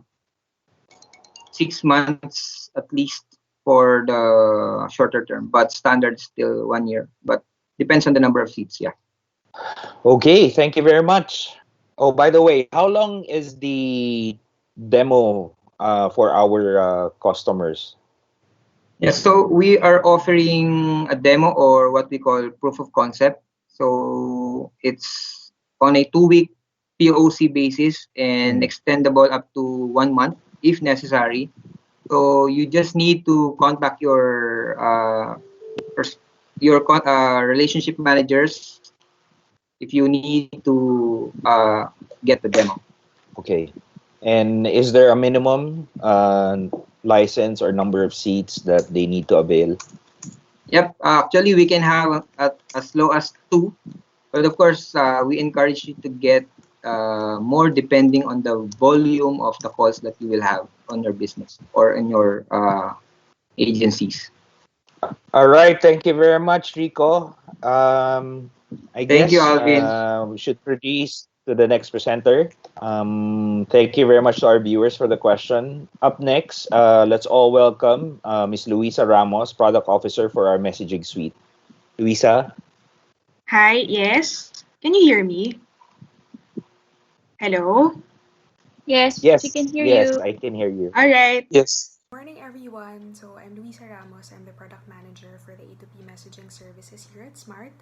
E: 6 months at least for the shorter term, but standard still 1 year. But depends on the number of seats. Yeah.
D: Okay, thank you very much. Oh, by the way, how long is the demo for our customers?
E: Yeah, so we are offering a demo, or what we call proof of concept. So it's on a 2-week POC basis and extendable up to 1 month if necessary. So you just need to contact your relationship managers if you need to get the demo.
D: Okay. And is there a minimum license or number of seats that they need to avail?
E: Yep. Actually, we can have as low as 2, but of course, we encourage you to get more depending on the volume of the calls that you will have on your business or in your agencies.
D: All right. Thank you very much, Rico.
E: Thank you, Alvin.
D: We should proceed to the next presenter. Thank you very much to our viewers for the question. Up next, let's all welcome Ms. Luisa Ramos, Product Officer for our Messaging Suite. Luisa?
F: Hi, yes. Can you hear me? Hello?
G: Yes,
D: Yes,
G: we can hear
D: yes,
G: you.
D: I can hear you.
F: All right.
B: Yes.
F: Morning, everyone. So I'm Luisa Ramos. I'm the product manager for the A2P messaging services here at Smart.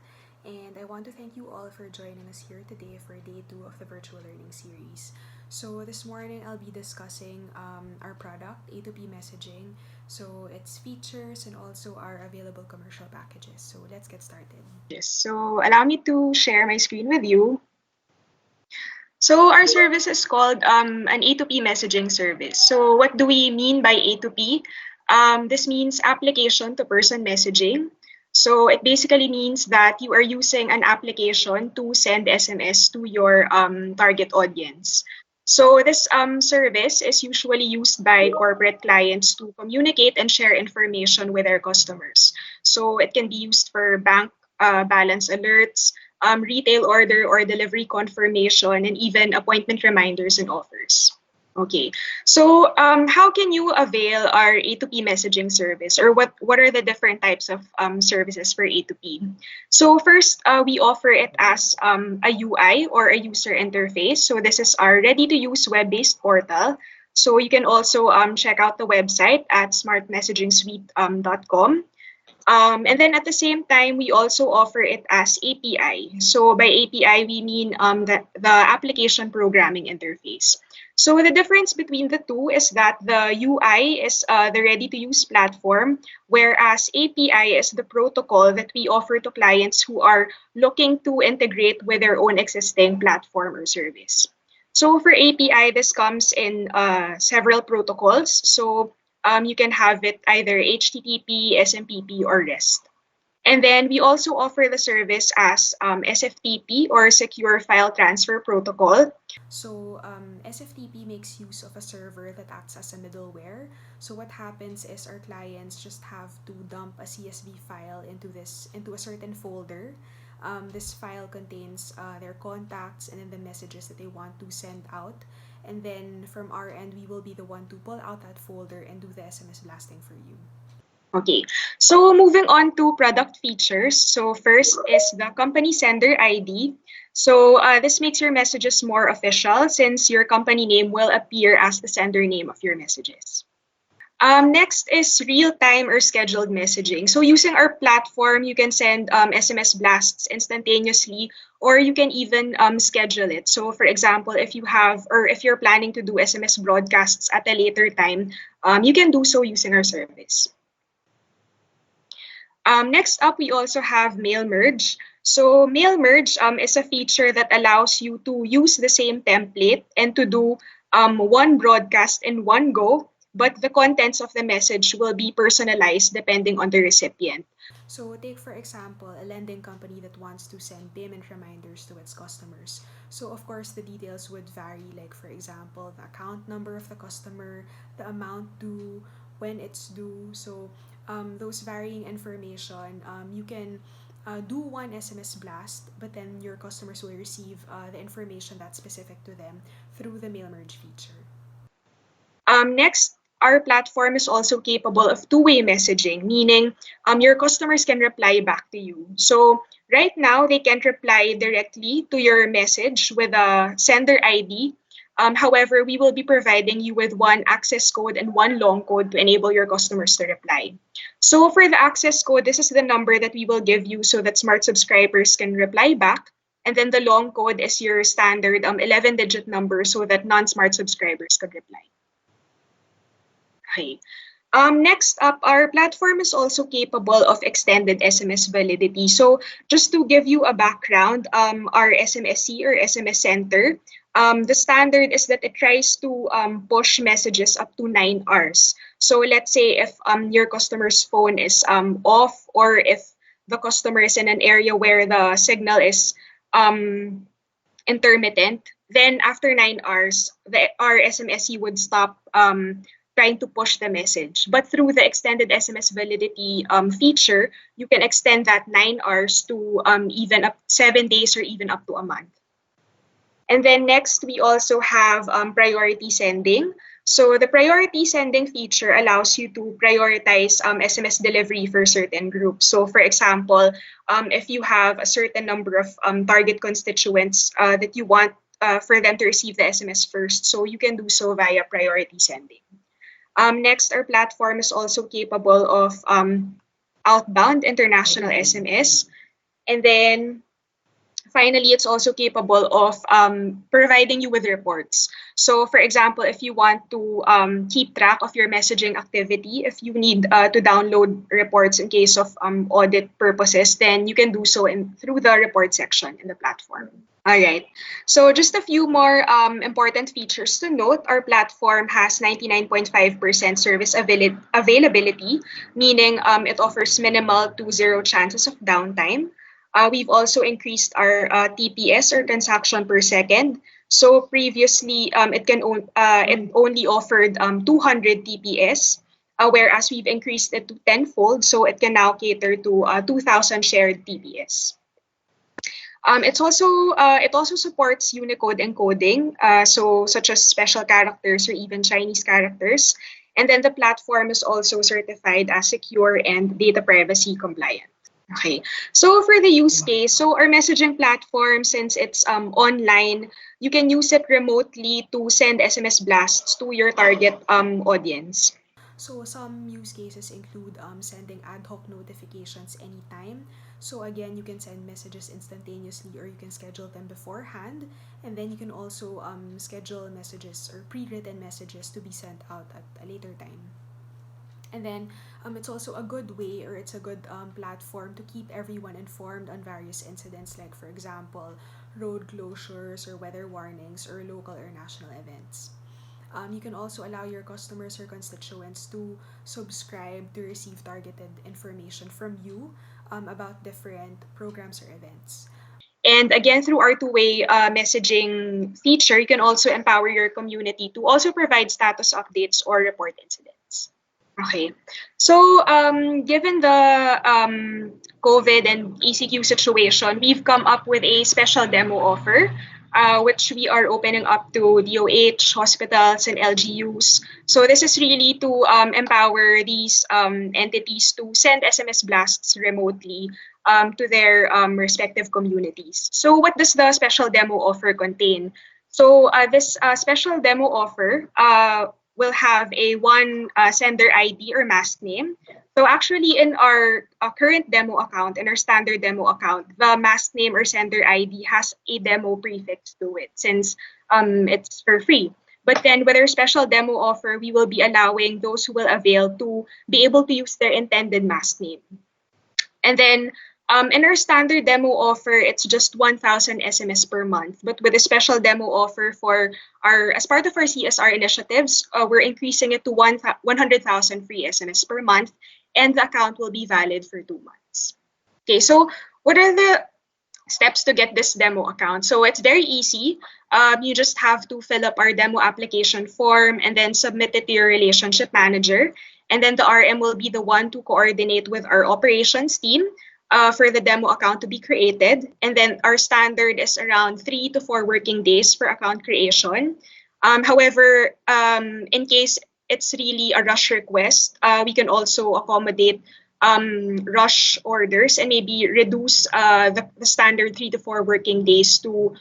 F: And I want to thank you all for joining us here today for day 2 of the virtual learning series. So this morning I'll be discussing our product, A2P messaging. So its features and also our available commercial packages. So let's get started.
G: Yes, so allow me to share my screen with you. So our service is called an A2P messaging service. So what do we mean by A2P? This means application to person messaging. So it basically means that you are using an application to send SMS to your target audience. So this service is usually used by corporate clients to communicate and share information with their customers. So it can be used for bank balance alerts, retail order or delivery confirmation, and even appointment reminders and offers. Okay, so how can you avail our A2P messaging service, or what are the different types of services for A2P? So first, we offer it as a UI or a user interface. So this is our ready-to-use web-based portal. So you can also check out the website at smartmessagingsuite.com. And then at the same time, we also offer it as API. So by API, we mean the application programming interface. So the difference between the two is that the UI is the ready-to-use platform, whereas API is the protocol that we offer to clients who are looking to integrate with their own existing platform or service. So for API, this comes in several protocols. So you can have it either HTTP, SMTP, or REST. And then we also offer the service as SFTP or Secure File Transfer Protocol.
F: So SFTP makes use of a server that acts as a middleware. So what happens is our clients just have to dump a CSV file into a certain folder. This file contains their contacts and then the messages that they want to send out. And then from our end, we will be the one to pull out that folder and do the SMS blasting for you.
G: Okay, so moving on to product features. So first is the company sender ID. So this makes your messages more official since your company name will appear as the sender name of your messages. Next is real-time or scheduled messaging. So using our platform, you can send SMS blasts instantaneously, or you can even schedule it. So for example, if you're planning to do SMS broadcasts at a later time, you can do so using our service. Next up, we also have mail merge. So mail merge is a feature that allows you to use the same template and to do one broadcast in one go, but the contents of the message will be personalized depending on the recipient.
F: So take for example, a lending company that wants to send payment reminders to its customers. So of course, the details would vary, like for example, the account number of the customer, the amount due, when it's due. So those varying information, you can do one SMS blast, but then your customers will receive the information that's specific to them through the mail merge feature.
G: Next, our platform is also capable of two-way messaging, meaning your customers can reply back to you. So right now, they can't reply directly to your message with a sender ID. However, we will be providing you with one access code and one long code to enable your customers to reply. So for the access code, this is the number that we will give you so that Smart subscribers can reply back. And then the long code is your standard 11-digit number so that non-Smart subscribers could reply. Okay. Next up, our platform is also capable of extended SMS validity. So just to give you a background, our SMSC or SMS Center, the standard is that it tries to push messages up to 9 hours. So let's say if your customer's phone is off, or if the customer is in an area where the signal is intermittent, then after 9 hours, our SMSC would stop trying to push the message. But through the extended SMS validity feature, you can extend that 9 hours to even up 7 days or even up to a month. And then next, we also have priority sending. So the priority sending feature allows you to prioritize SMS delivery for certain groups. So for example, if you have a certain number of target constituents that you want for them to receive the SMS first, so you can do so via priority sending. Next, our platform is also capable of outbound international SMS. And then finally, it's also capable of providing you with reports. So for example, if you want to keep track of your messaging activity, if you need to download reports in case of audit purposes, then you can do so through the report section in the platform. All right. So just a few more important features to note. Our platform has 99.5% service availability, meaning it offers minimal to zero chances of downtime. We've also increased our TPS, or transaction per second. So previously, it only offered 200 TPS, whereas we've increased it to tenfold, so it can now cater to 2,000 shared TPS. It also supports Unicode encoding, so such as special characters or even Chinese characters. And then the platform is also certified as secure and data privacy compliant. Okay, so for the use case, so our messaging platform, since it's online, you can use it remotely to send SMS blasts to your target audience.
F: So some use cases include sending ad hoc notifications anytime. So again, you can send messages instantaneously or you can schedule them beforehand. And then you can also schedule messages or pre-written messages to be sent out at a later time. And then it's also a good way, or it's a good platform to keep everyone informed on various incidents, like for example, road closures or weather warnings or local or national events. You can also allow your customers or constituents to subscribe to receive targeted information from you about different programs or events.
G: And again, through our two-way messaging feature, you can also empower your community to also provide status updates or report incidents. Okay, so given the COVID and ECQ situation, we've come up with a special demo offer, which we are opening up to DOH, hospitals, and LGUs. So this is really to empower these entities to send SMS blasts remotely to their respective communities. So what does the special demo offer contain? So this special demo offer will have a one sender ID or mask name. So actually in our current demo account, in our standard demo account, the mask name or sender ID has a demo prefix to it since it's for free. But then with our special demo offer, we will be allowing those who will avail to be able to use their intended mask name. And then in our standard demo offer, it's just 1,000 SMS per month. But with a special demo offer as part of our CSR initiatives, we're increasing it to 100,000 free SMS per month, and the account will be valid for 2 months. Okay, so what are the steps to get this demo account? So it's very easy. You just have to fill up our demo application form and then submit it to your relationship manager. And then the RM will be the one to coordinate with our operations team for the demo account to be created. And then our standard is around 3 to 4 working days for account creation. However, in case it's really a rush request, we can also accommodate rush orders and maybe reduce the standard 3 to 4 working days to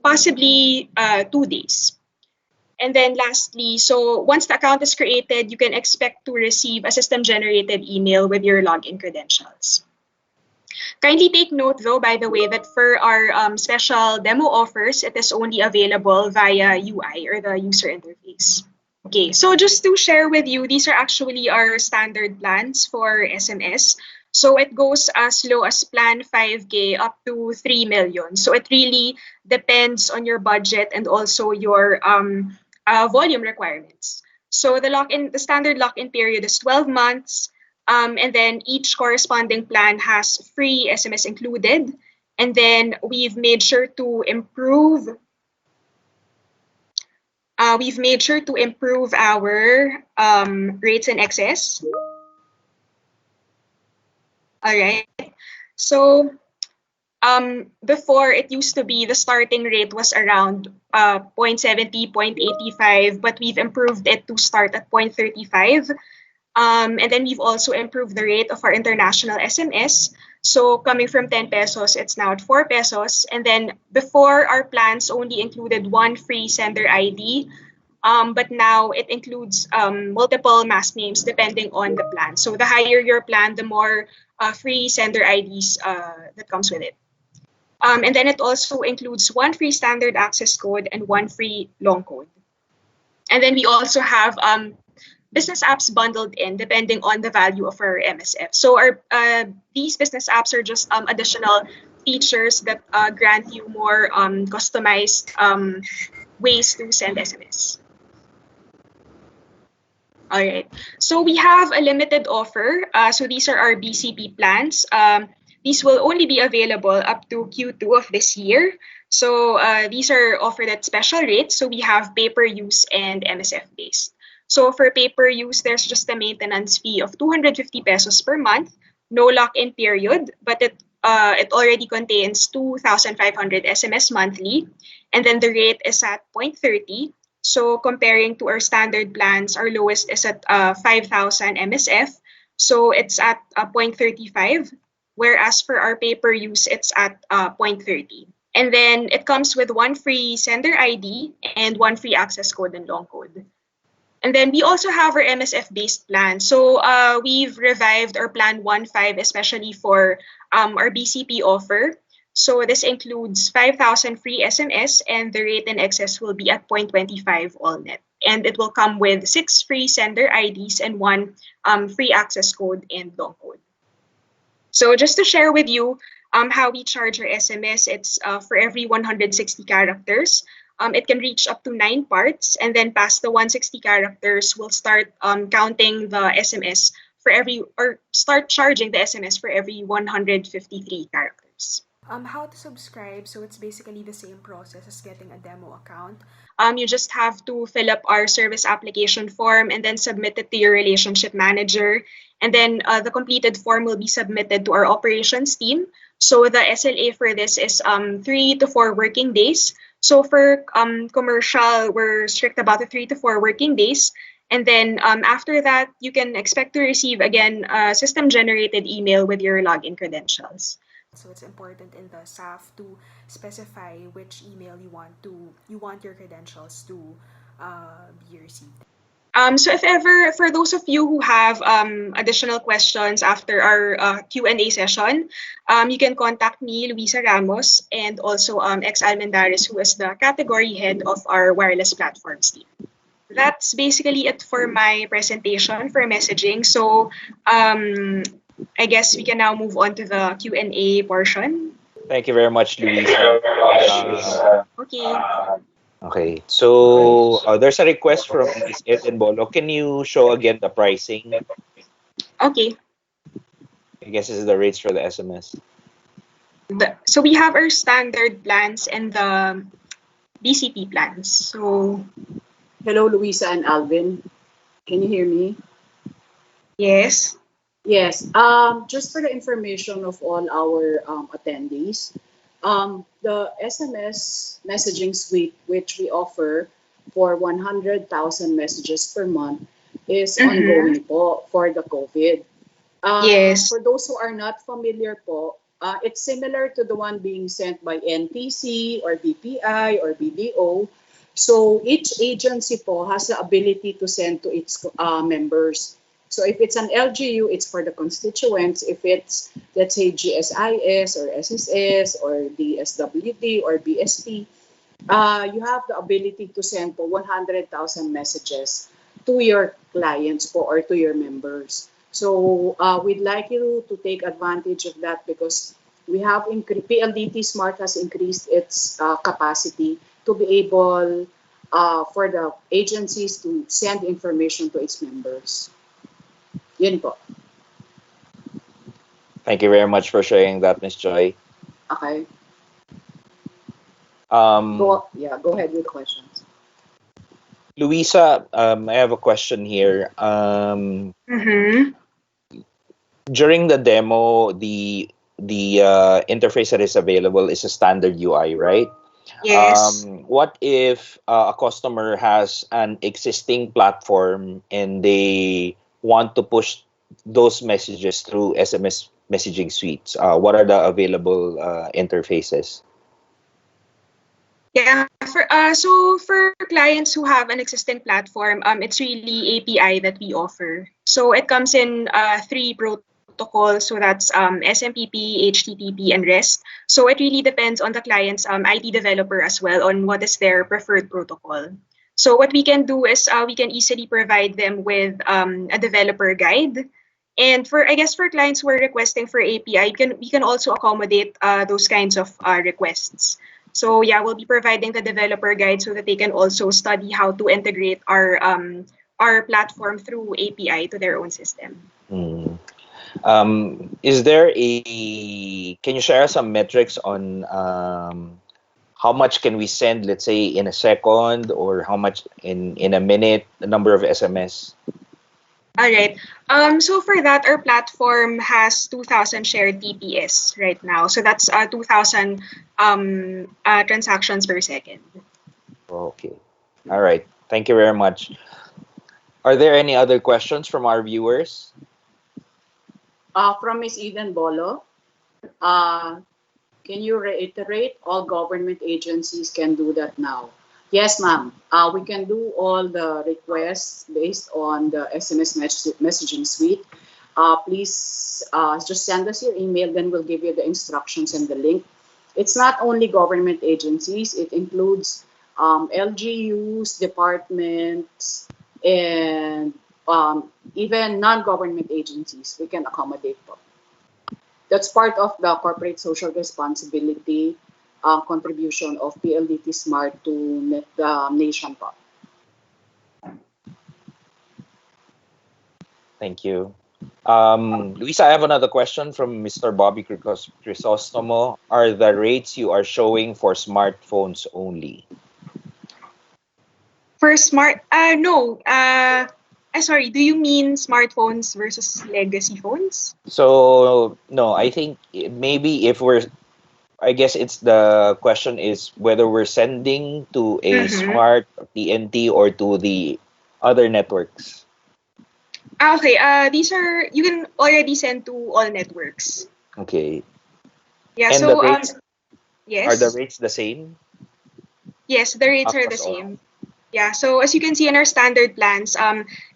G: possibly 2 days. And then lastly, so once the account is created, you can expect to receive a system-generated email with your login credentials. Kindly take note, though, by the way, that for our special demo offers, it is only available via UI or the user interface. Okay, so just to share with you, these are actually our standard plans for SMS. So it goes as low as plan 5K up to 3 million. So it really depends on your budget and also your volume requirements. So the standard lock-in period is 12 months. And then each corresponding plan has free SMS included. And then we've made sure to improve our rates in excess. All right. So before, it used to be the starting rate was around 0.70, 0.85, but we've improved it to start at 0.35. And then we've also improved the rate of our international SMS. So coming from 10 pesos, it's now at 4 pesos. And then before, our plans only included one free sender ID. but now it includes multiple mask names depending on the plan. So the higher your plan, the more free sender IDs that comes with it. And then it also includes one free standard access code and one free long code. And then we also have business apps bundled in depending on the value of our MSF. So these business apps are just additional features that grant you more customized ways to send SMS. All right. So we have a limited offer. So these are our BCP plans. These will only be available up to Q2 of this year. So these are offered at special rates. So we have pay-per-use and MSF based. So for pay-per-use, there's just a maintenance fee of 250 pesos per month, no lock-in period, but it already contains 2,500 SMS monthly, and then the rate is at 0.30. So comparing to our standard plans, our lowest is at 5,000 MSF, so it's at 0.35, whereas for our pay-per-use, it's at 0.30. And then it comes with one free sender ID and one free access code and long code. And then we also have our MSF-based plan. So we've revived our Plan 1.5, especially for our BCP offer. So this includes 5,000 free SMS, and the rate in excess will be at 0.25 all net. And it will come with 6 free sender IDs and 1 free access code and long code. So just to share with you how we charge our SMS, it's for every 160 characters. It can reach up to 9 parts, and then past the 160 characters, we'll start counting the SMS start charging the SMS for every 153 characters.
F: How to subscribe? So it's basically the same process as getting a demo account.
G: You just have to fill up our service application form and then submit it to your relationship manager. And then the completed form will be submitted to our operations team. So the SLA for this is 3 to 4 working days. So for commercial, we're strict about the 3 to 4 working days. And then after that, you can expect to receive, again, a system-generated email with your login credentials.
F: So it's important in the SAF to specify which email you want your credentials to be received.
G: So if ever, for those of you who have additional questions after our Q&A session, you can contact me, Luisa Ramos, and also X Almendares, who is the category head of our wireless platforms team. That's basically it for my presentation for messaging. So I guess we can now move on to the Q&A portion.
D: Thank you very much, Luisa.
G: Okay.
D: Okay, so there's a request from Ms. Eden Bolo. Can you show again the pricing?
G: Okay.
D: I guess this is the rates for the SMS.
G: So we have our standard plans and the BCP plans. So
A: Hello, Luisa and Alvin. Can you hear me?
G: yes.
A: Yes. Just for the information of all our attendees, the SMS messaging suite, which we offer for 100,000 messages per month, is ongoing po for the COVID.
G: Yes.
A: For those who are not familiar po, it's similar to the one being sent by NTC or BPI or BDO. So each agency po has the ability to send to its members. So if it's an LGU, it's for the constituents. If it's, let's say, GSIS or SSS or DSWD or BSP, you have the ability to send po 100,000 messages to your clients po or to your members. So we'd like you to take advantage of that because we have PLDT Smart has increased its capacity to be able for the agencies to send information to its members. Yun po.
D: Thank you very much for sharing that, Ms. Joy.
A: Okay.
D: Go
A: Go ahead with questions.
D: Luisa, I have a question here. During the demo, the interface that is available is a standard UI, right?
G: Yes.
D: What if a customer has an existing platform and they want to push those messages through SMS messaging suites? What are the available interfaces?
G: Yeah, for clients who have an existing platform, it's really API that we offer. So it comes in three protocols. So that's SMTP, HTTP, and REST. So it really depends on the client's IT developer as well on what is their preferred protocol. So what we can do is we can easily provide them with a developer guide. And for I guess for clients who are requesting for API, we can also accommodate those kinds of requests. So yeah, we'll be providing the developer guide so that they can also study how to integrate our platform through API to their own system.
D: Mm. Is there a? Can you share some metrics on how much can we send, let's say, in a second, or how much in a minute, the number of SMS?
G: All right. So for that, our platform has 2,000 shared TPS right now. So that's 2,000 transactions per second.
D: Okay. All right. Thank you very much. Are there any other questions from our viewers?
A: From Ms. Eden Bolo, can you reiterate all government agencies can do that now? Yes, ma'am. We can do all the requests based on the SMS messaging suite. Please just send us your email, then we'll give you the instructions and the link. It's not only government agencies, it includes LGUs, departments, and even non-government agencies. We can accommodate them. That's part of the corporate social responsibility contribution of PLDT Smart to nation po.
D: Thank you. Luisa, I have another question from Mr. Bobby Crisostomo. Are the rates you are showing for smartphones only?
G: For no. Sorry, do you mean smartphones versus legacy phones?
D: So, no, I think maybe I guess it's the question is whether we're sending to a smart TNT or to the other networks.
G: Okay, these are, you can already send to all networks.
D: Okay.
G: Yeah,
D: And
G: so
D: the rates,
G: yes.
D: are the rates the same?
G: Yes, the rates are the
D: Across all?
G: same. Yeah, so as you can see in our standard plans,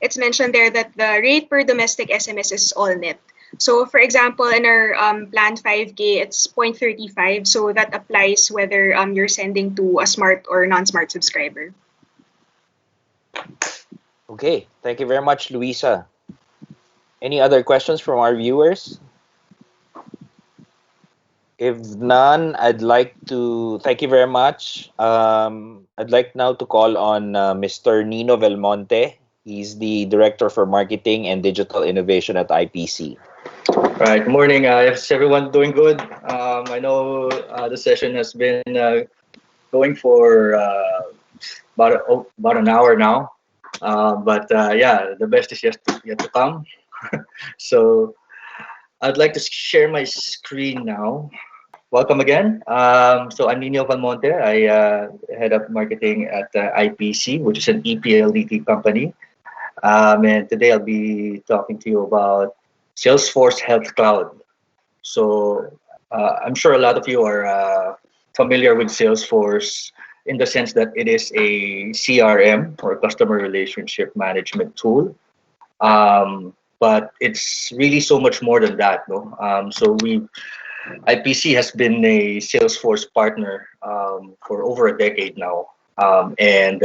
G: it's mentioned there that the rate per domestic SMS is all net. So for example, in our plan 5K, it's 0.35. So that applies whether you're sending to a smart or non-smart subscriber.
D: Okay. Thank you very much, Luisa. Any other questions from our viewers? If none, I'd like to thank you very much. I'd like now to call on Mr. Nino Belmonte. He's the Director for Marketing and Digital Innovation at IPC.
H: Right. Good morning. Is everyone doing good? I know the session has been going for about an hour now. But yeah, the best is yet to come. So I'd like to share my screen now. Welcome again. So I'm Nino Belmonte. I head up marketing at IPC, which is an ePLDT company. And today I'll be talking to you about Salesforce Health Cloud. So I'm sure a lot of you are familiar with Salesforce in the sense that it is a CRM or customer relationship management tool. But it's really so much more than that. No? So IPC has been a Salesforce partner for over a decade now. And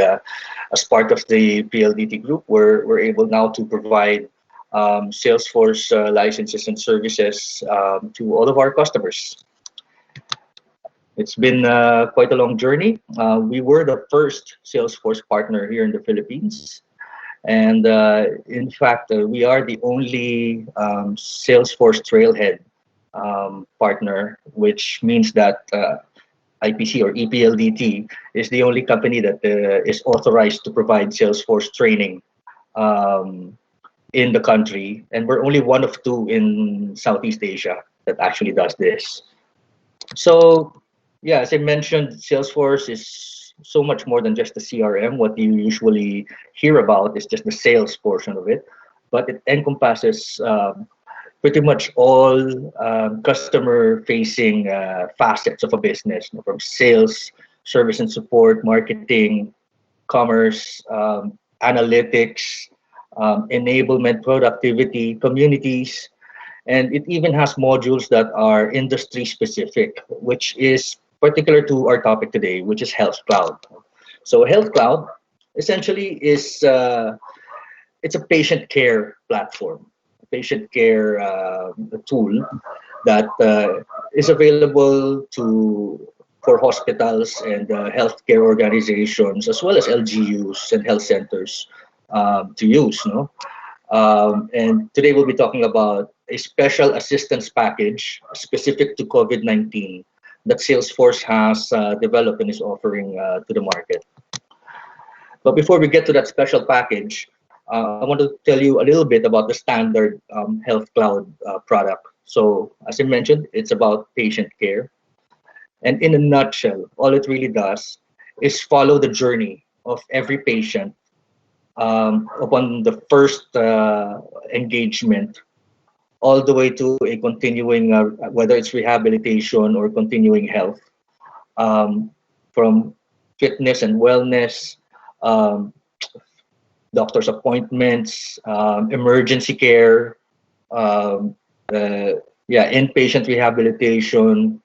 H: as part of the PLDT group, we're able now to provide Salesforce licenses and services to all of our customers. It's been quite a long journey. We were the first Salesforce partner here in the Philippines. And in fact, we are the only Salesforce Trailhead partner, which means that IPC or ePLDT is the only company that is authorized to provide Salesforce training in the country, and we're only one of two in Southeast Asia that actually does this. So, yeah, as I mentioned, Salesforce is so much more than just the CRM. What you usually hear about is just the sales portion of it, but it encompasses pretty much all customer-facing facets of a business, from sales service and support, marketing, commerce, analytics, enablement, productivity, communities, and it even has modules that are industry specific, which is particular to our topic today, which is Health Cloud. So Health Cloud essentially is it's a patient care platform, a patient care tool that is available to for hospitals and healthcare organizations as well as LGUs and health centers to use. No? And today we'll be talking about a special assistance package specific to COVID-19 that Salesforce has developed and is offering to the market. But before we get to that special package, I want to tell you a little bit about the standard Health Cloud product. So as I mentioned, it's about patient care. And in a nutshell, all it really does is follow the journey of every patient upon the first engagement all the way to a continuing, whether it's rehabilitation or continuing health, from fitness and wellness, doctor's appointments, emergency care, inpatient rehabilitation,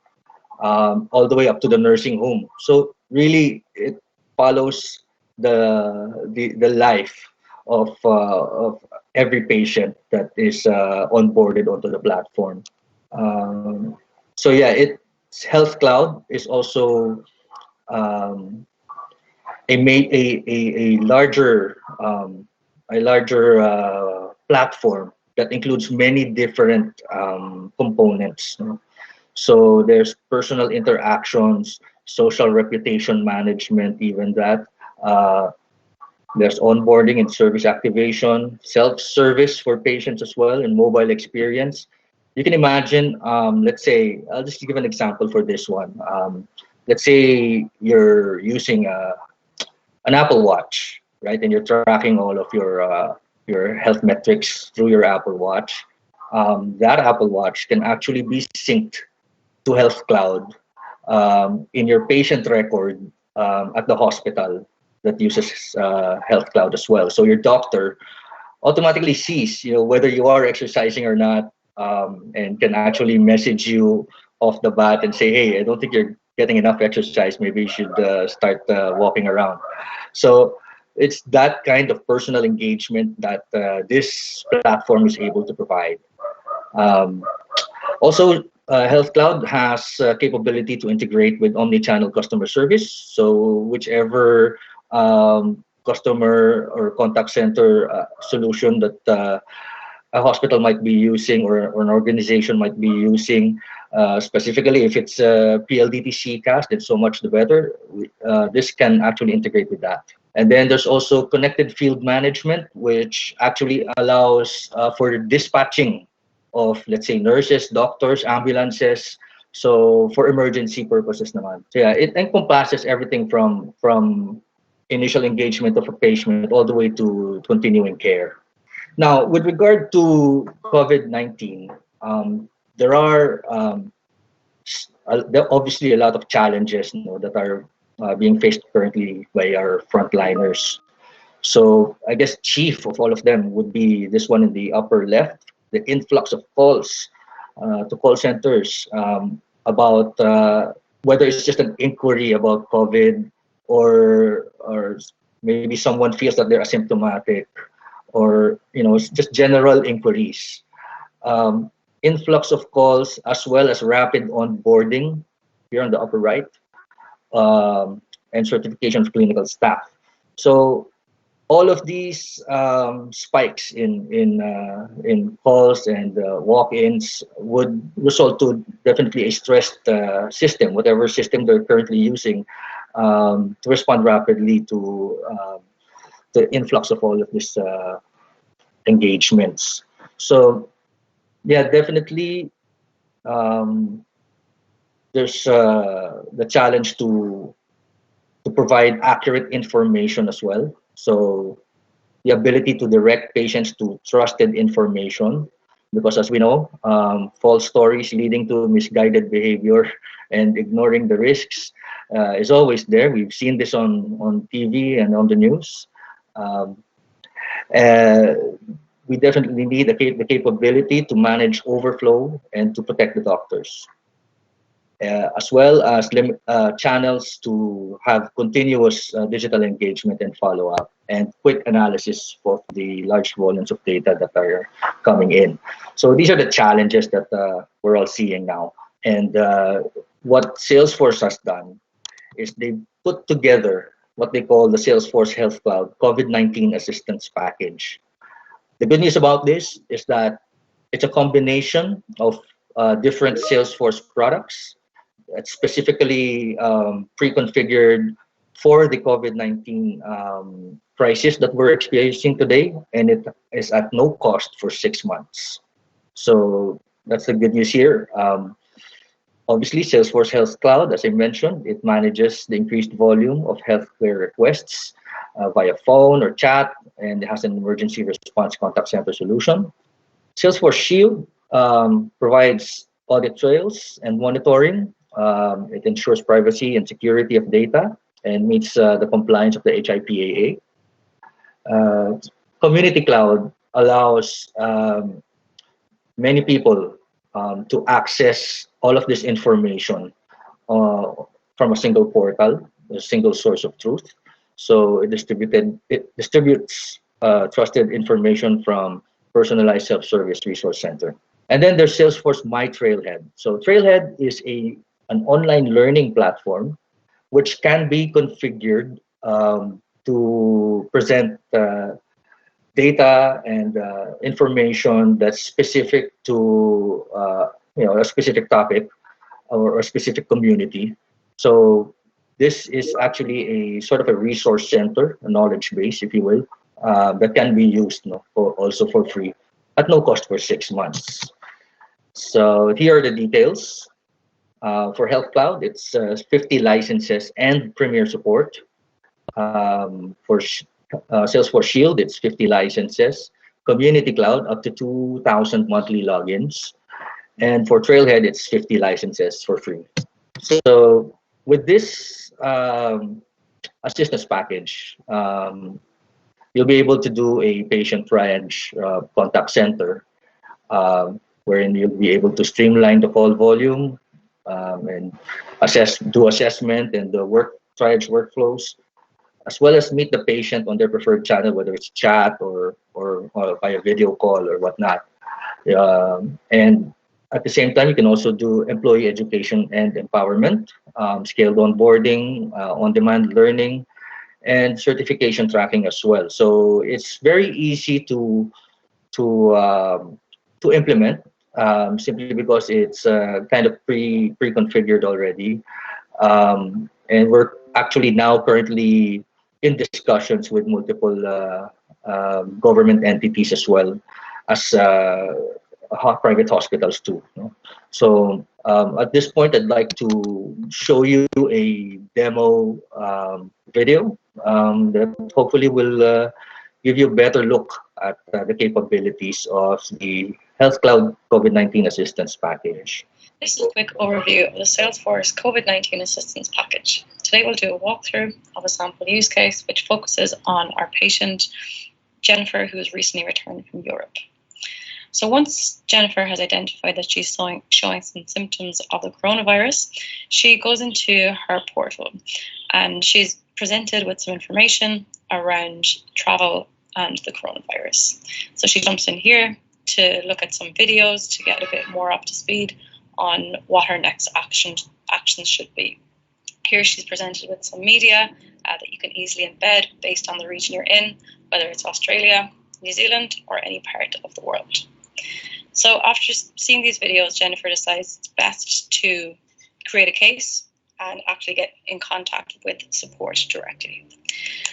H: all the way up to the nursing home. So really, it follows the life of every patient that is onboarded onto the platform. So yeah, it's Health Cloud is also a larger platform that includes many different components. So there's personal interactions, social reputation management, even that. There's onboarding and service activation, self-service for patients as well, and mobile experience. You can imagine, let's say, I'll just give an example for this one. Let's say you're using an Apple Watch, right? And you're tracking all of your health metrics through your Apple Watch. That Apple Watch can actually be synced to Health Cloud in your patient record at the hospital that uses Health Cloud as well. So your doctor automatically sees, whether you are exercising or not, and can actually message you off the bat and say, "Hey, I don't think you're getting enough exercise. Maybe you should start walking around." So it's that kind of personal engagement that this platform is able to provide. Also, Health Cloud has capability to integrate with omni-channel customer service. So whichever customer or contact center solution that a hospital might be using or an organization might be using, specifically if it's PLDT CCaaS, then so much the better. This can actually integrate with that. And then there's also connected field management, which actually allows for dispatching of, let's say, nurses, doctors, ambulances, so for emergency purposes naman. So yeah, it encompasses everything from initial engagement of a patient all the way to continuing care. Now, with regard to COVID-19, there are obviously a lot of challenges that are being faced currently by our frontliners. So I guess chief of all of them would be this one in the upper left, the influx of calls to call centers about whether it's just an inquiry about COVID or maybe someone feels that they're asymptomatic, or it's just general inquiries. Influx of calls as well as rapid onboarding here on the upper right, and certification of clinical staff. So all of these spikes in calls and walk-ins would result to definitely a stressed system, whatever system they're currently using, to respond rapidly to the influx of all of these engagements. So yeah, definitely there's the challenge to provide accurate information as well. So the ability to direct patients to trusted information, because as we know, false stories leading to misguided behavior and ignoring the risks is always there. We've seen this on TV and on the news. Um, uh, we definitely need the capability to manage overflow and to protect the doctors, as well as channels to have continuous digital engagement and follow-up and quick analysis of the large volumes of data that are coming in. So these are the challenges that we're all seeing now. And what Salesforce has done is they put together what they call the Salesforce Health Cloud COVID-19 Assistance Package. The good news about this is that it's a combination of different Salesforce products. It's specifically pre-configured for the COVID-19 crisis that we're experiencing today, and it is at no cost for 6 months. So that's the good news here. Obviously, Salesforce Health Cloud, as I mentioned, it manages the increased volume of healthcare requests via phone or chat, and it has an emergency response contact center solution. Salesforce Shield provides audit trails and monitoring. It ensures privacy and security of data and meets the compliance of the HIPAA. Community Cloud allows many people to access all of this information from a single portal, a single source of truth. So it distributes trusted information from personalized self-service resource center. And then there's Salesforce My Trailhead. So Trailhead is an online learning platform which can be configured to present data and information that's specific to a specific topic or a specific community. So this is actually a sort of a resource center, a knowledge base, if you will, that can be used also for free at no cost for 6 months. So here are the details. For Health Cloud, it's 50 licenses and Premier support. For Salesforce Shield, it's 50 licenses. Community Cloud, up to 2,000 monthly logins. And for Trailhead, it's 50 licenses for free. So with this assistance package, you'll be able to do a patient triage contact center, wherein you'll be able to streamline the call volume and do assessment and the triage workflows, as well as meet the patient on their preferred channel, whether it's chat or via video call or whatnot. And at the same time, you can also do employee education and empowerment, scaled onboarding, on-demand learning, and certification tracking as well. So it's very easy to implement, simply because it's kind of pre-configured already. And we're actually now currently in discussions with multiple government entities as well as private hospitals too. So at this point, I'd like to show you a demo video that hopefully will give you a better look at the capabilities of the Health Cloud COVID-19 Assistance Package.
I: This is a quick overview of the Salesforce COVID-19 Assistance Package. Today we'll do a walkthrough of a sample use case which focuses on our patient, Jennifer, who has recently returned from Europe. So once Jennifer has identified that she's showing some symptoms of the coronavirus, she goes into her portal and she's presented with some information around travel and the coronavirus. So she jumps in here to look at some videos to get a bit more up to speed on what her next actions should be. Here she's presented with some media that you can easily embed based on the region you're in, whether it's Australia, New Zealand, or any part of the world. So after seeing these videos, Jennifer decides it's best to create a case and actually get in contact with support directly.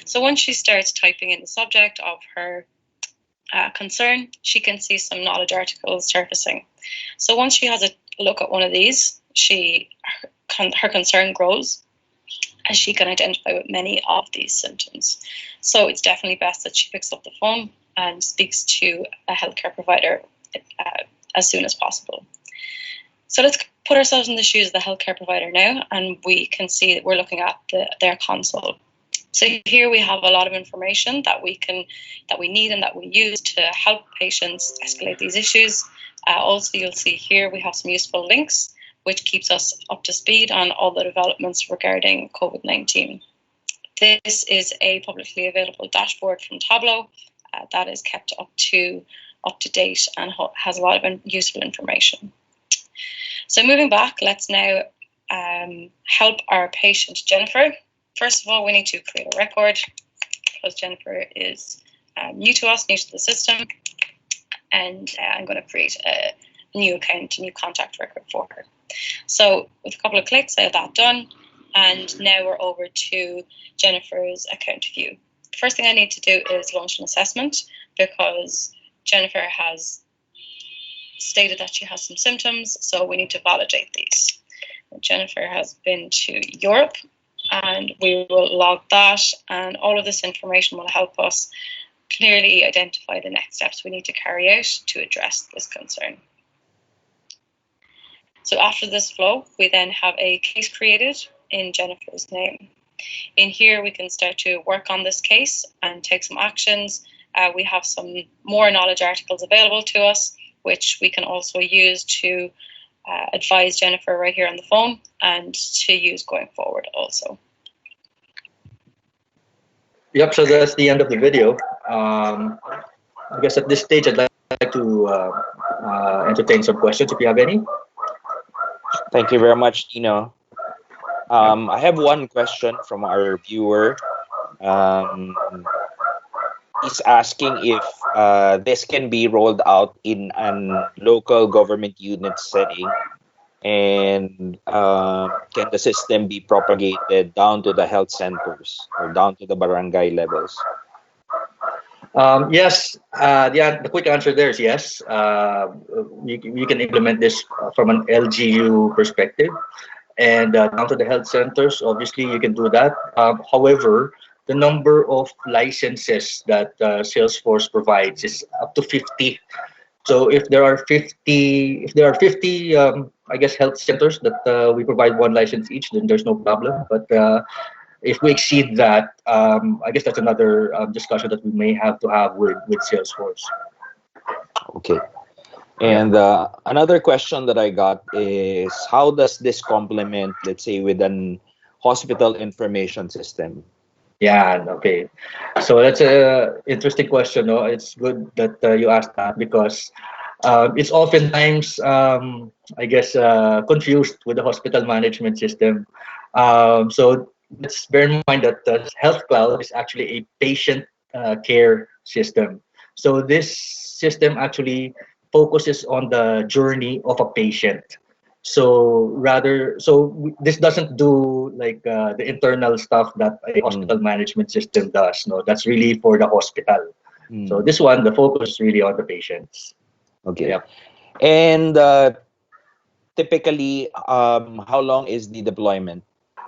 I: So once she starts typing in the subject of her concern, she can see some knowledge articles surfacing. So once she has a look at one of these, her concern grows as she can identify with many of these symptoms. So it's definitely best that she picks up the phone and speaks to a healthcare provider as soon as possible. So let's put ourselves in the shoes of the healthcare provider now, and we can see that we're looking at their console. So here we have a lot of information that we need and that we use to help patients escalate these issues. Also, you'll see here we have some useful links, which keeps us up to speed on all the developments regarding COVID-19. This is a publicly available dashboard from Tableau that is kept up to date and has a lot of useful information. So moving back, let's now help our patient Jennifer. First of all, we need to create a record because Jennifer is new to us, new to the system, and I'm going to create a new account, a new contact record for her. So with a couple of clicks, I have that done, and now we're over to Jennifer's account view. The first thing I need to do is launch an assessment because Jennifer has stated that she has some symptoms, so we need to validate these. Jennifer has been to Europe, and we will log that, and all of this information will help us clearly identify the next steps we need to carry out to address this concern. So after this flow, we then have a case created in Jennifer's name. In here, we can start to work on this case and take some actions. We have some more knowledge articles available to us, which we can also use to advise Jennifer right here on the phone and to use going forward also.
H: Yep, so that's the end of the video. I guess at this stage, I'd like to entertain some questions if you have any.
D: Thank you very much, Tino. I have one question from our viewer. He's asking if this can be rolled out in a local government unit setting, and can the system be propagated down to the health centers or down to the barangay levels?
H: Yes, the quick answer there is yes. You can implement this from an LGU perspective, and down to the health centers, obviously you can do that. However, the number of licenses that Salesforce provides is up to 50. So if there are 50, I guess health centers that we provide one license each, then there's no problem. But if we exceed that, I guess that's another discussion that we may have to have with Salesforce.
D: Okay. And another question that I got is, how does this complement, let's say, with an hospital information system?
H: Yeah, okay. So that's a interesting question. No? It's good that you asked that because it's oftentimes, I guess, confused with the hospital management system. So let's bear in mind that the Health Cloud is actually a patient care system. So this system actually focuses on the journey of a patient. So this doesn't do like the internal stuff that a hospital management system does. No, that's really for the hospital. So this one, the focus is really on the patients.
D: Okay.
H: Yep.
D: And typically, how long is the deployment?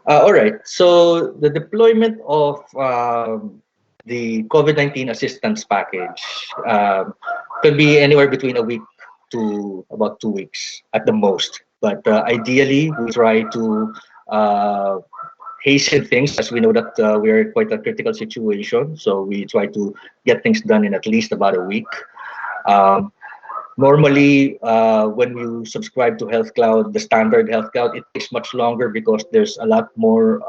H: All right. So the deployment of the COVID-19 assistance package could be anywhere between a week to about 2 weeks at the most. But ideally, we try to hasten things as we know that we are in quite a critical situation. So we try to get things done in at least about a week. Normally, when you subscribe to Health Cloud, the standard Health Cloud, it takes much longer because there's a lot more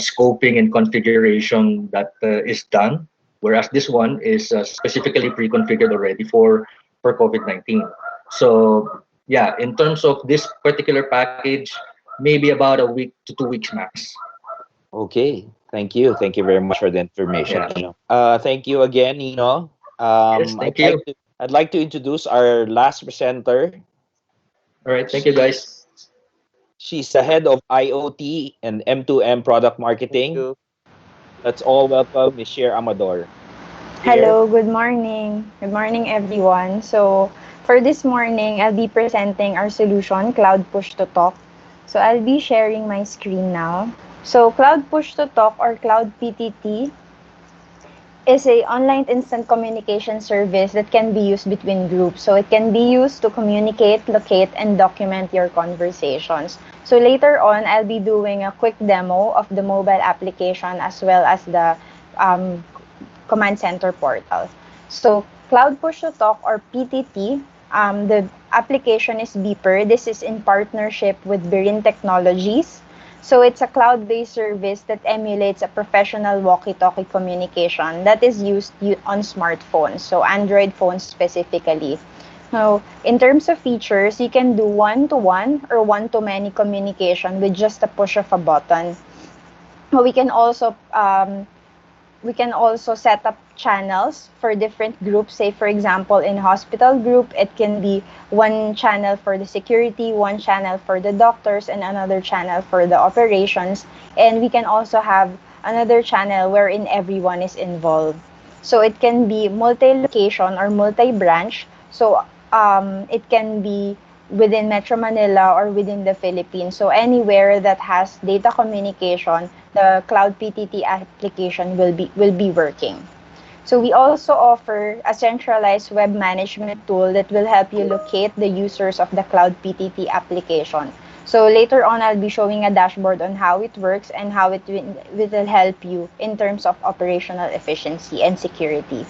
H: scoping and configuration that is done. Whereas this one is specifically pre-configured already for COVID-19. So yeah, in terms of this particular package, maybe about a week to 2 weeks max.
D: Okay, thank you. Thank you very much for the information.
H: Yeah.
D: Thank you again, Nino.
H: Yes, thank you.
D: I'd like to introduce our last presenter.
H: All right, thank you, guys.
D: She's the head of IoT and M2M product marketing. Let's all welcome Ms. Cher Amador.
J: Hello, good morning. Good morning, everyone. So for this morning, I'll be presenting our solution, Cloud Push to Talk. So I'll be sharing my screen now. So Cloud Push to Talk, or Cloud PTT, is a online instant communication service that can be used between groups. So it can be used to communicate, locate, and document your conversations. So later on, I'll be doing a quick demo of the mobile application as well as the command center portal. So Cloud Push to Talk, or PTT, the application is Beeper. This is in partnership with Birin Technologies. So it's a cloud-based service that emulates a professional walkie-talkie communication that is used on smartphones, so Android phones specifically. Now, in terms of features, you can do one-to-one or one-to-many communication with just a push of a button. We can also set up channels for different groups. Say, for example, in hospital group, it can be one channel for the security, one channel for the doctors, and another channel for the operations. And we can also have another channel wherein everyone is involved. So it can be multi-location or multi-branch. So it can be within Metro Manila or within the Philippines. So anywhere that has data communication, the Cloud PTT application will be working. So we also offer a centralized web management tool that will help you locate the users of the Cloud PTT application. So later on, I'll be showing a dashboard on how it works and how it will help you in terms of operational efficiency and security.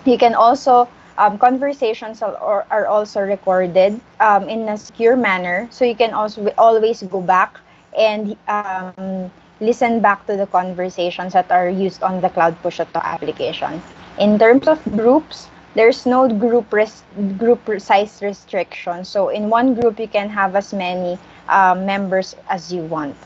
J: You can also conversations are also recorded in a secure manner, so you can also always go back and listen back to the conversations that are used on the Cloud Push to Talk application. In terms of groups, there's no group size restriction. So in one group, you can have as many members as you want.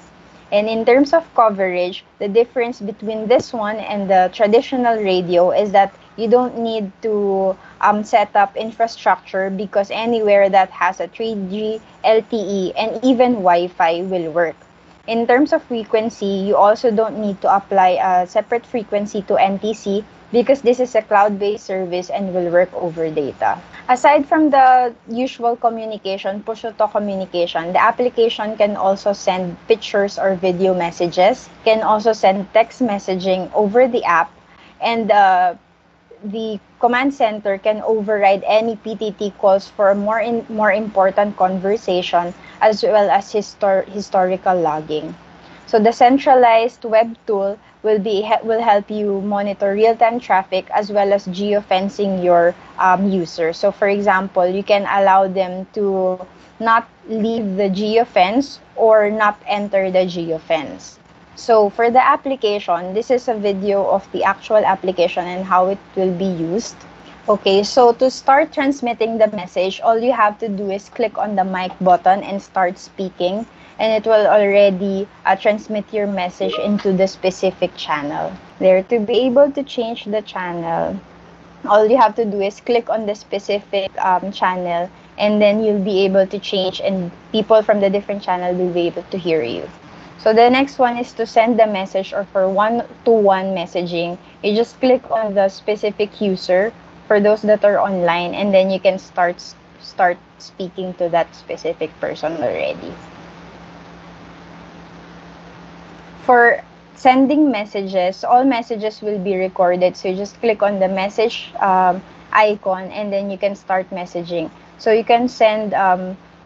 J: And in terms of coverage, the difference between this one and the traditional radio is that you don't need to set up infrastructure, because anywhere that has a 3G, LTE, and even Wi-Fi will work. In terms of frequency, you also don't need to apply a separate frequency to NTC, because this is a cloud-based service and will work over data. Aside from the usual communication, push-to-talk communication, the application can also send pictures or video messages, can also send text messaging over the app, and the command center can override any PTT calls for more important conversation, as well as historical logging. So the centralized web tool will help you monitor real-time traffic as well as geofencing your users. So for example, you can allow them to not leave the geofence or not enter the geofence. So for the application, this is a video of the actual application and how it will be used. Okay, so to start transmitting the message, all you have to do is click on the mic button and start speaking, and it will already transmit your message into the specific channel. There, to be able to change the channel, all you have to do is click on the specific channel, and then you'll be able to change, and people from the different channel will be able to hear you. So the next one is to send the message, or for one-to-one messaging. You just click on the specific user for those that are online, and then you can start speaking to that specific person already. For sending messages, all messages will be recorded. So you just click on the message icon, and then you can start messaging. So you can send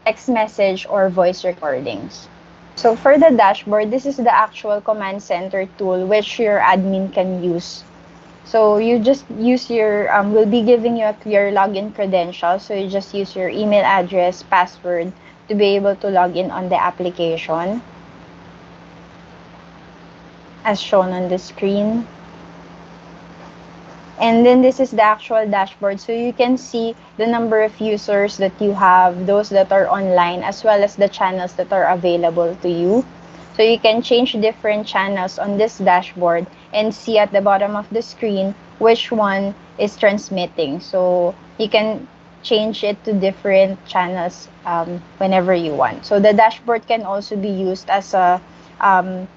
J: text message or voice recordings. So for the dashboard, this is the actual command center tool which your admin can use. So you just use your, we'll be giving you your login credentials. So you just use your email address, password to be able to log in on the application, as shown on the screen. And then this is the actual dashboard. So you can see the number of users that you have, those that are online, as well as the channels that are available to you. So you can change different channels on this dashboard and see at the bottom of the screen which one is transmitting. So you can change it to different channels whenever you want. So the dashboard can also be used as a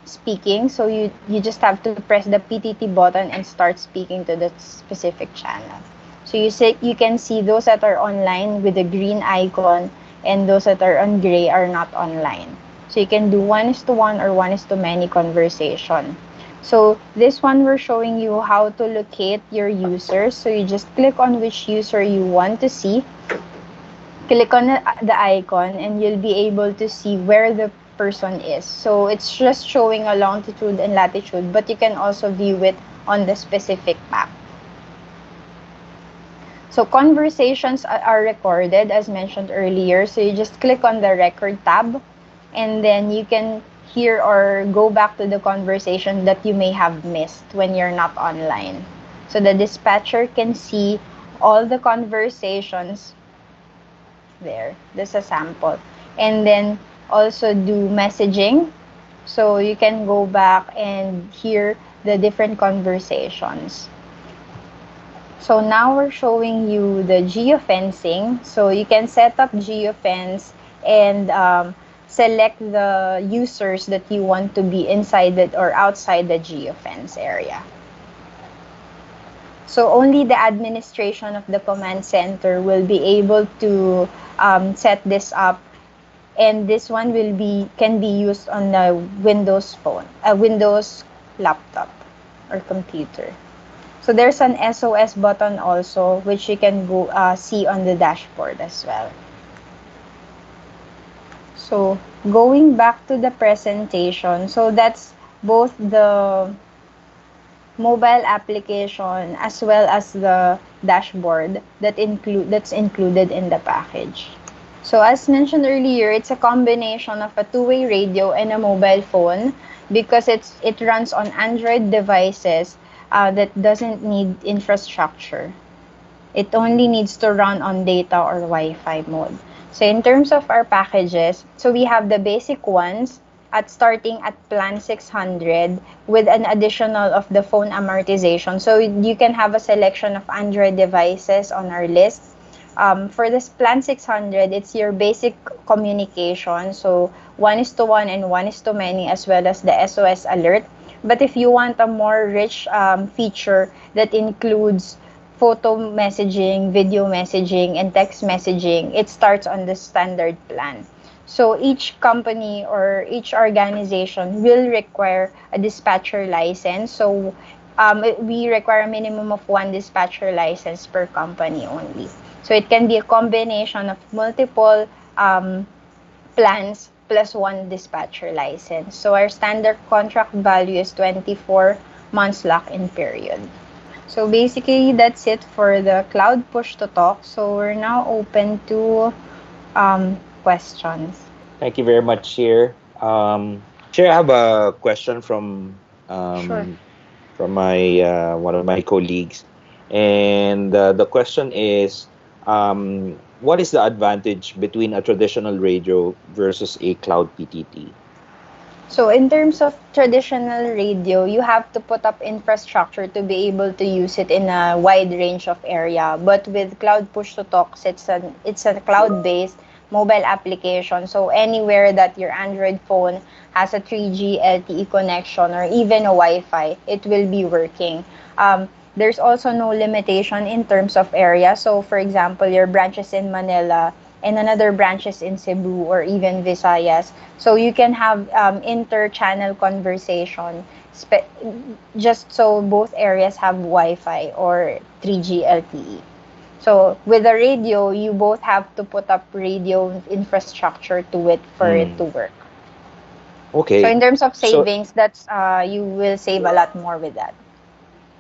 J: speaking. So you just have to press the PTT button and start speaking to the specific channel. So you can see those that are online with the green icon, and those that are on gray are not online. So you can do one-to-one or one-to-many conversation. So this one, we're showing you how to locate your users. So you just click on which user you want to see, click on the icon, and you'll be able to see where the person is. So it's just showing a longitude and latitude, but you can also view it on the specific map. So conversations are recorded as mentioned earlier. So you just click on the record tab, and then you can hear or go back to the conversation that you may have missed when you're not online. So the dispatcher can see all the conversations there. This is a sample. And then also do messaging. So you can go back and hear the different conversations. So now we're showing you the geofencing. So you can set up geofence and select the users that you want to be inside it or outside the geofence area. So only the administration of the command center will be able to set this up, and this one can be used on a Windows phone, a Windows laptop or computer. So there's an SOS button also, which you can go see on the dashboard as well. So going back to the presentation, so that's both the mobile application as well as the dashboard that's included in the package. So as mentioned earlier, it's a combination of a two-way radio and a mobile phone because it runs on Android devices that doesn't need infrastructure. It only needs to run on data or Wi-Fi mode. So in terms of our packages, so we have the basic ones starting at plan 600 with an additional of the phone amortization. So you can have a selection of Android devices on our list. For this plan 600, it's your basic communication. So 1:1 and 1:many, as well as the SOS alert. But if you want a more rich feature that includes photo messaging, video messaging, and text messaging, it starts on the standard plan. So each company or each organization will require a dispatcher license. So we require a minimum of 1 dispatcher license per company only. So it can be a combination of multiple plans plus 1 dispatcher license. So our standard contract value is 24 months lock-in period. So basically, that's it for the cloud push to talk. So we're now open to questions.
D: Thank you very much, Chair. Chair, I have a question from
J: Sure.
D: from my one of my colleagues, and the question is, what is the advantage between a traditional radio versus a cloud PTT?
J: So in terms of traditional radio, you have to put up infrastructure to be able to use it in a wide range of area. But with cloud push to talks, it's a cloud-based mobile application. So anywhere that your Android phone has a 3G LTE connection or even a Wi-Fi, it will be working. There's also no limitation in terms of area. So for example, your branches in Manila and another branches in Cebu or even Visayas. So you can have inter-channel conversation just so both areas have Wi-Fi or 3G LTE. So with the radio, you both have to put up radio infrastructure to it for it to work.
D: Okay.
J: So in terms of
D: So-
J: savings, that's you will save a lot more with that.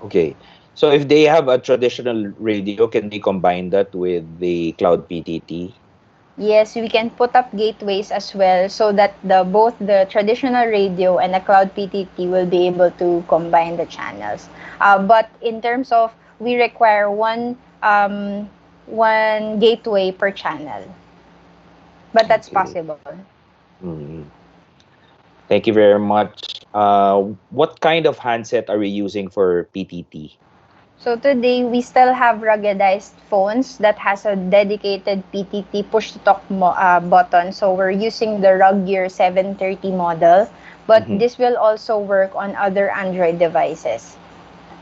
D: Okay. So if they have a traditional radio, can they combine that with the cloud PTT?
J: Yes, we can put up gateways as well so that both the traditional radio and the cloud PTT will be able to combine the channels. But in terms of, we require one gateway per channel. But that's
D: Okay.
J: possible.
D: Mm. Thank you very much. What kind of handset are we using for PTT?
J: So today, we still have ruggedized phones that has a dedicated PTT push-to-talk button. So we're using the RUG Gear 730 model, but
D: Mhm.
J: this will also work on other Android devices.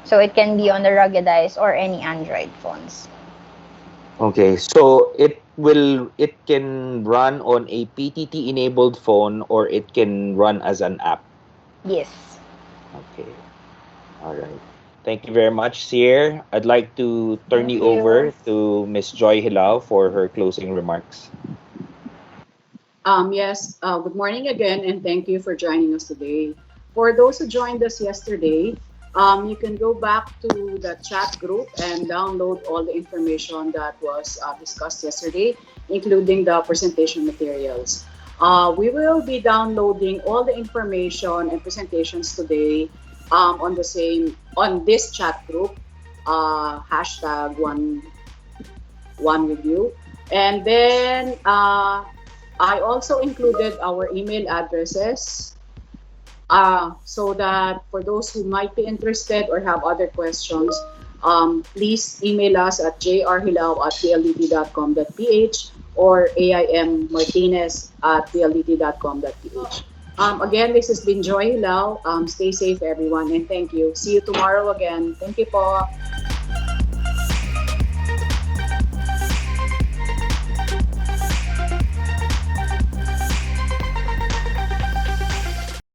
J: So it can be on the ruggedized or any Android phones.
D: Okay, so it can run on a PTT enabled phone or it can run as an app.
J: Yes.
D: Okay. All right. Thank you very much, Sierra. I'd like to turn
A: Thank
D: you
A: you.
D: over to Miss Joy Hilao for her closing remarks.
A: Yes, good morning again, and thank you for joining us today. For those who joined us yesterday, you can go back to the chat group and download all the information that was discussed yesterday, including the presentation materials. We will be downloading all the information and presentations today on this chat group, hashtag one review, and then I also included our email addresses so that for those who might be interested or have other questions, please email us at jrhilao@pldt.com.ph or aimmartinez@pldt.com.ph. Again, this has been Joy Hilao. Stay safe, everyone, and thank you. See you tomorrow again. Thank you po.